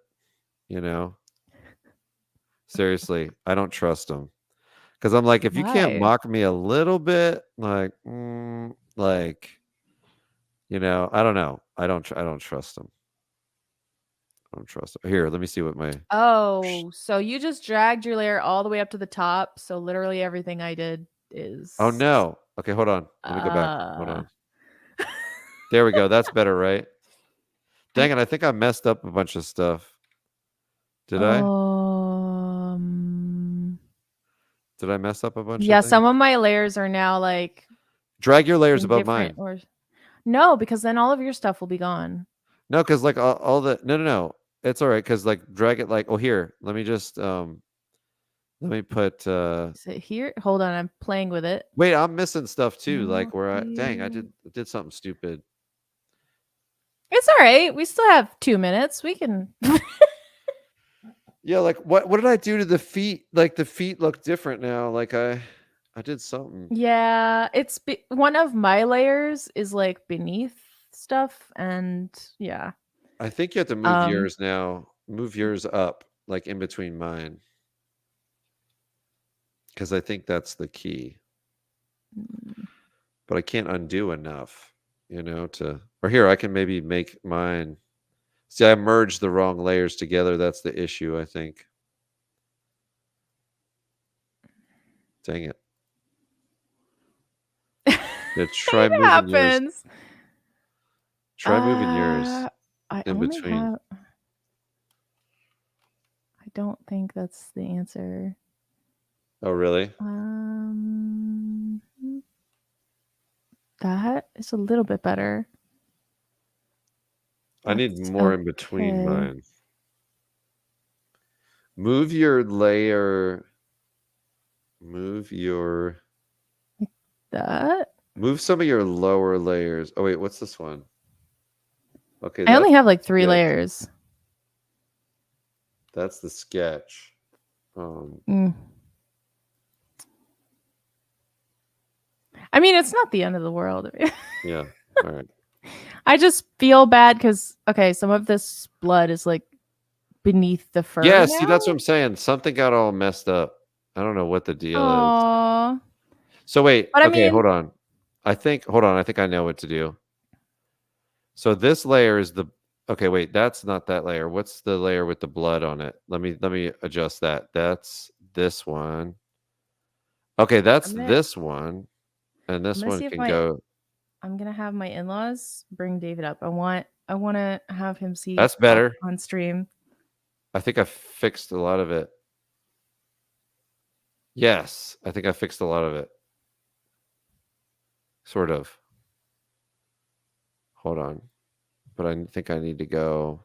you know? Seriously, I don't trust them. Because I'm like, if you can't mock me a little bit, like, you know, I don't know. I don't trust them. I don't trust them. Here, let me see what my. Oh, so you just dragged your layer all the way up to the top. So literally everything I did is. Oh no. Okay, hold on. Let me go back. Hold on. There we go. That's better, right? Dang it! I think I messed up a bunch of stuff. Did I? Did I mess up a bunch? Yeah, some of my layers are now like. Drag your layers above mine. No, because then all of your stuff will be gone. No, because like all the no. It's all right because like drag it like here. Let me just let me put. Is it here? Hold on, I'm playing with it. Wait, I'm missing stuff too. Like where I did something stupid. It's all right. We still have 2 minutes. We can. Yeah, like what did I do to the feet? Like the feet look different now. Like I did something. Yeah, it's one of my layers is like beneath stuff, and yeah. I think you have to move yours now. Move yours up, like in between mine, because I think that's the key. But I can't undo enough, you know. Or here I can maybe make mine. See, I merged the wrong layers together. That's the issue, I think. Dang it. Yeah, try moving yours. Try moving yours in between. I don't think that's the answer. Oh, really? That is a little bit better. I need more in between mine. Move your layer. Move your. Like that? Move some of your lower layers. Oh, wait, what's this one? Okay. I only have like 3 layers. That's the sketch. I mean, it's not the end of the world. Yeah. All right. I just feel bad because, okay, some of this blood is like beneath the fur. Yeah, now. see, that's what I'm saying. Something got all messed up. I don't know what the deal is. So wait, but okay, hold on. I think I know what to do. So this layer is the, okay, wait, that's not that layer. What's the layer with the blood on it? Let me adjust that. That's this one. Okay, that's this one. And this one can go. I'm gonna have my in-laws bring David up. I want to have him see that's better on stream. I think I fixed a lot of it. Yes, I think I fixed a lot of it. Sort of. Hold on. But I think I need to go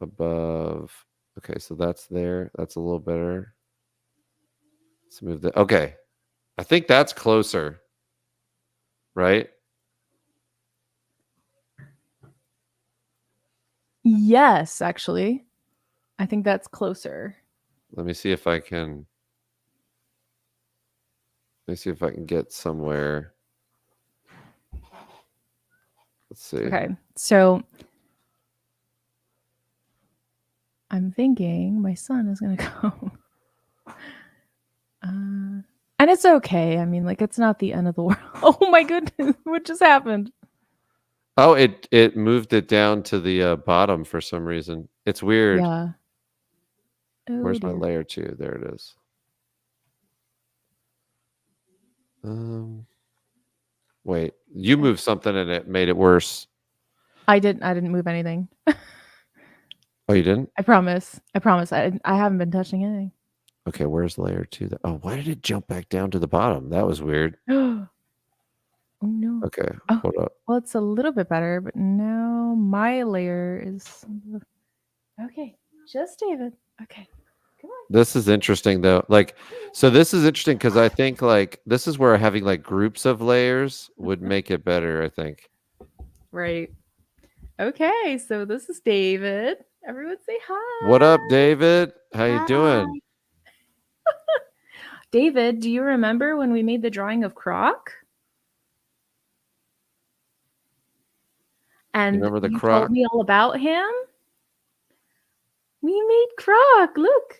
above. Okay, so that's there. That's a little better. Let's move that. Okay. I think that's closer. Right? Yes, actually. I think that's closer. Let me see if I can. Let me see if I can get somewhere. Let's see. Okay. So I'm thinking my son is going to go. And it's okay. I mean, like, it's not the end of the world. Oh my goodness. What just happened? Oh, it moved it down to the bottom for some reason. It's weird. Yeah. Where's my layer 2? There it is. Wait, you moved something and it made it worse. I didn't move anything. Oh, you didn't? I promise. I haven't been touching anything. Okay, where's layer 2? Oh, why did it jump back down to the bottom? That was weird. Oh no. Okay, hold up. Well, it's a little bit better, but now my layer is okay. Just David. Okay. Come on. This is interesting though. Like, so this is interesting because I think like this is where having like groups of layers would make it better, I think. Right. Okay, so this is David. Everyone say hi. What up, David? How you doing? David, do you remember when we made the drawing of Croc? And you told me all about him? We made Croc. Look.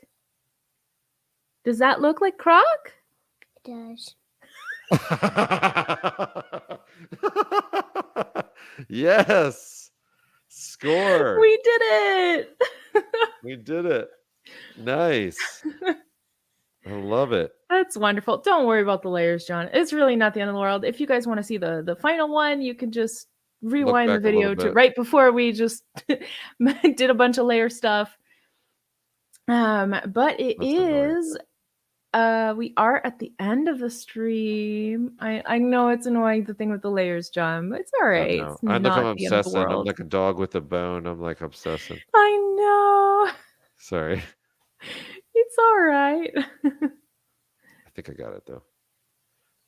Does that look like Croc? It does. Yes. Score. We did it. We did it. Nice. I love it. That's wonderful. Don't worry about the layers, John. It's really not the end of the world. If you guys want to see the final one, you can just rewind the video to right before we just did a bunch of layer stuff. But it is we are at the end of the stream. I know it's annoying, the thing with the layers, John, but it's all right. It's I look, I'm obsessing. I'm like a dog with a bone. I'm like obsessing. I know. Sorry. It's all right. I think I got it though.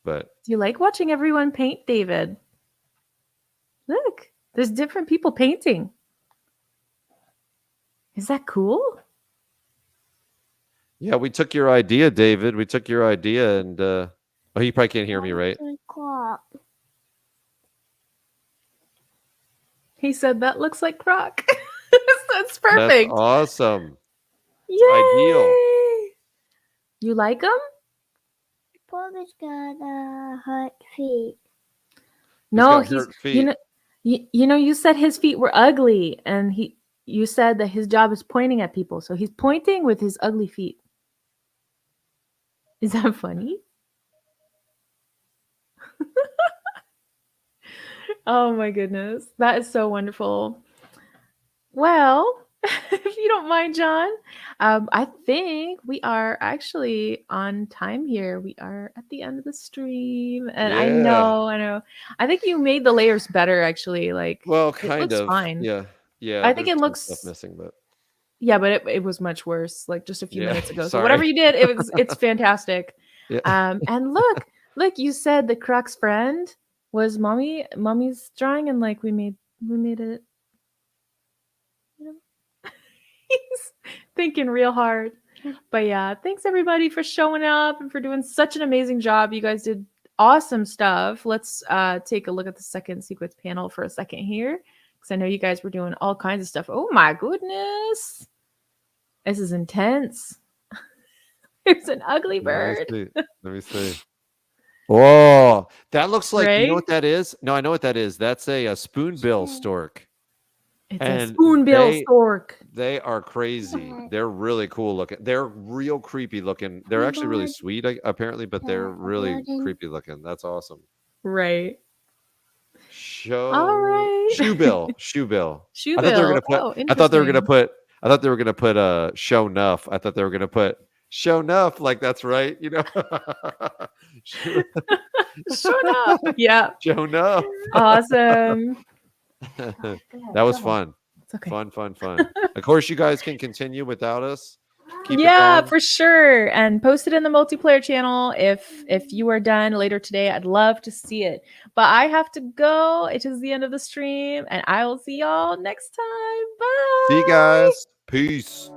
But do you like watching everyone paint, David? Look, there's different people painting. Is that cool? Yeah, we took your idea, David. We took your idea and oh, you probably can't hear me, right? He said that looks like Croc. That's perfect. That's awesome. Yay! Ideal. You like him? Paul's got hurt feet. No, he's you know, you said his feet were ugly, and you said that his job is pointing at people, so he's pointing with his ugly feet. Is that funny? Oh my goodness, that is so wonderful. Well, if you don't mind, John, I think we are actually on time here. We are at the end of the stream, and I know. I think you made the layers better, actually. Like, well, kind of. Fine. Yeah. I think it looks stuff missing, but yeah, but it was much worse. Like just a few minutes ago. So whatever you did, it's fantastic. Yeah. And look, you said the Croc's friend was mommy's drawing, and like we made it. He's thinking real hard. But yeah, thanks everybody for showing up and for doing such an amazing job. You guys did awesome stuff. Let's take a look at the second sequence panel for a second here, because I know you guys were doing all kinds of stuff. Oh my goodness. This is intense. There's an ugly bird. Let me see. Oh, that looks like, Right? you know what that is? No, I know what that is. That's a spoonbill stork. It's a spoonbill stork. They are crazy. They're really cool looking. They're real creepy looking. They're actually really sweet, apparently, but they're really creepy looking. That's awesome. Right. All right. Shoebill. Shoebill. I thought they were gonna put. I thought they were gonna put. I thought they were gonna put show enough. I thought they were gonna put show enough. Like that's right. You know. Show enough. Yeah. Show enough. Awesome. That was fun. Okay. Fun. Of course, you guys can continue without us. Keep yeah, for sure. And post it in the multiplayer channel if you are done later today. I'd love to see it. But I have to go. It is the end of the stream, and I will see y'all next time. Bye. See you guys. Peace.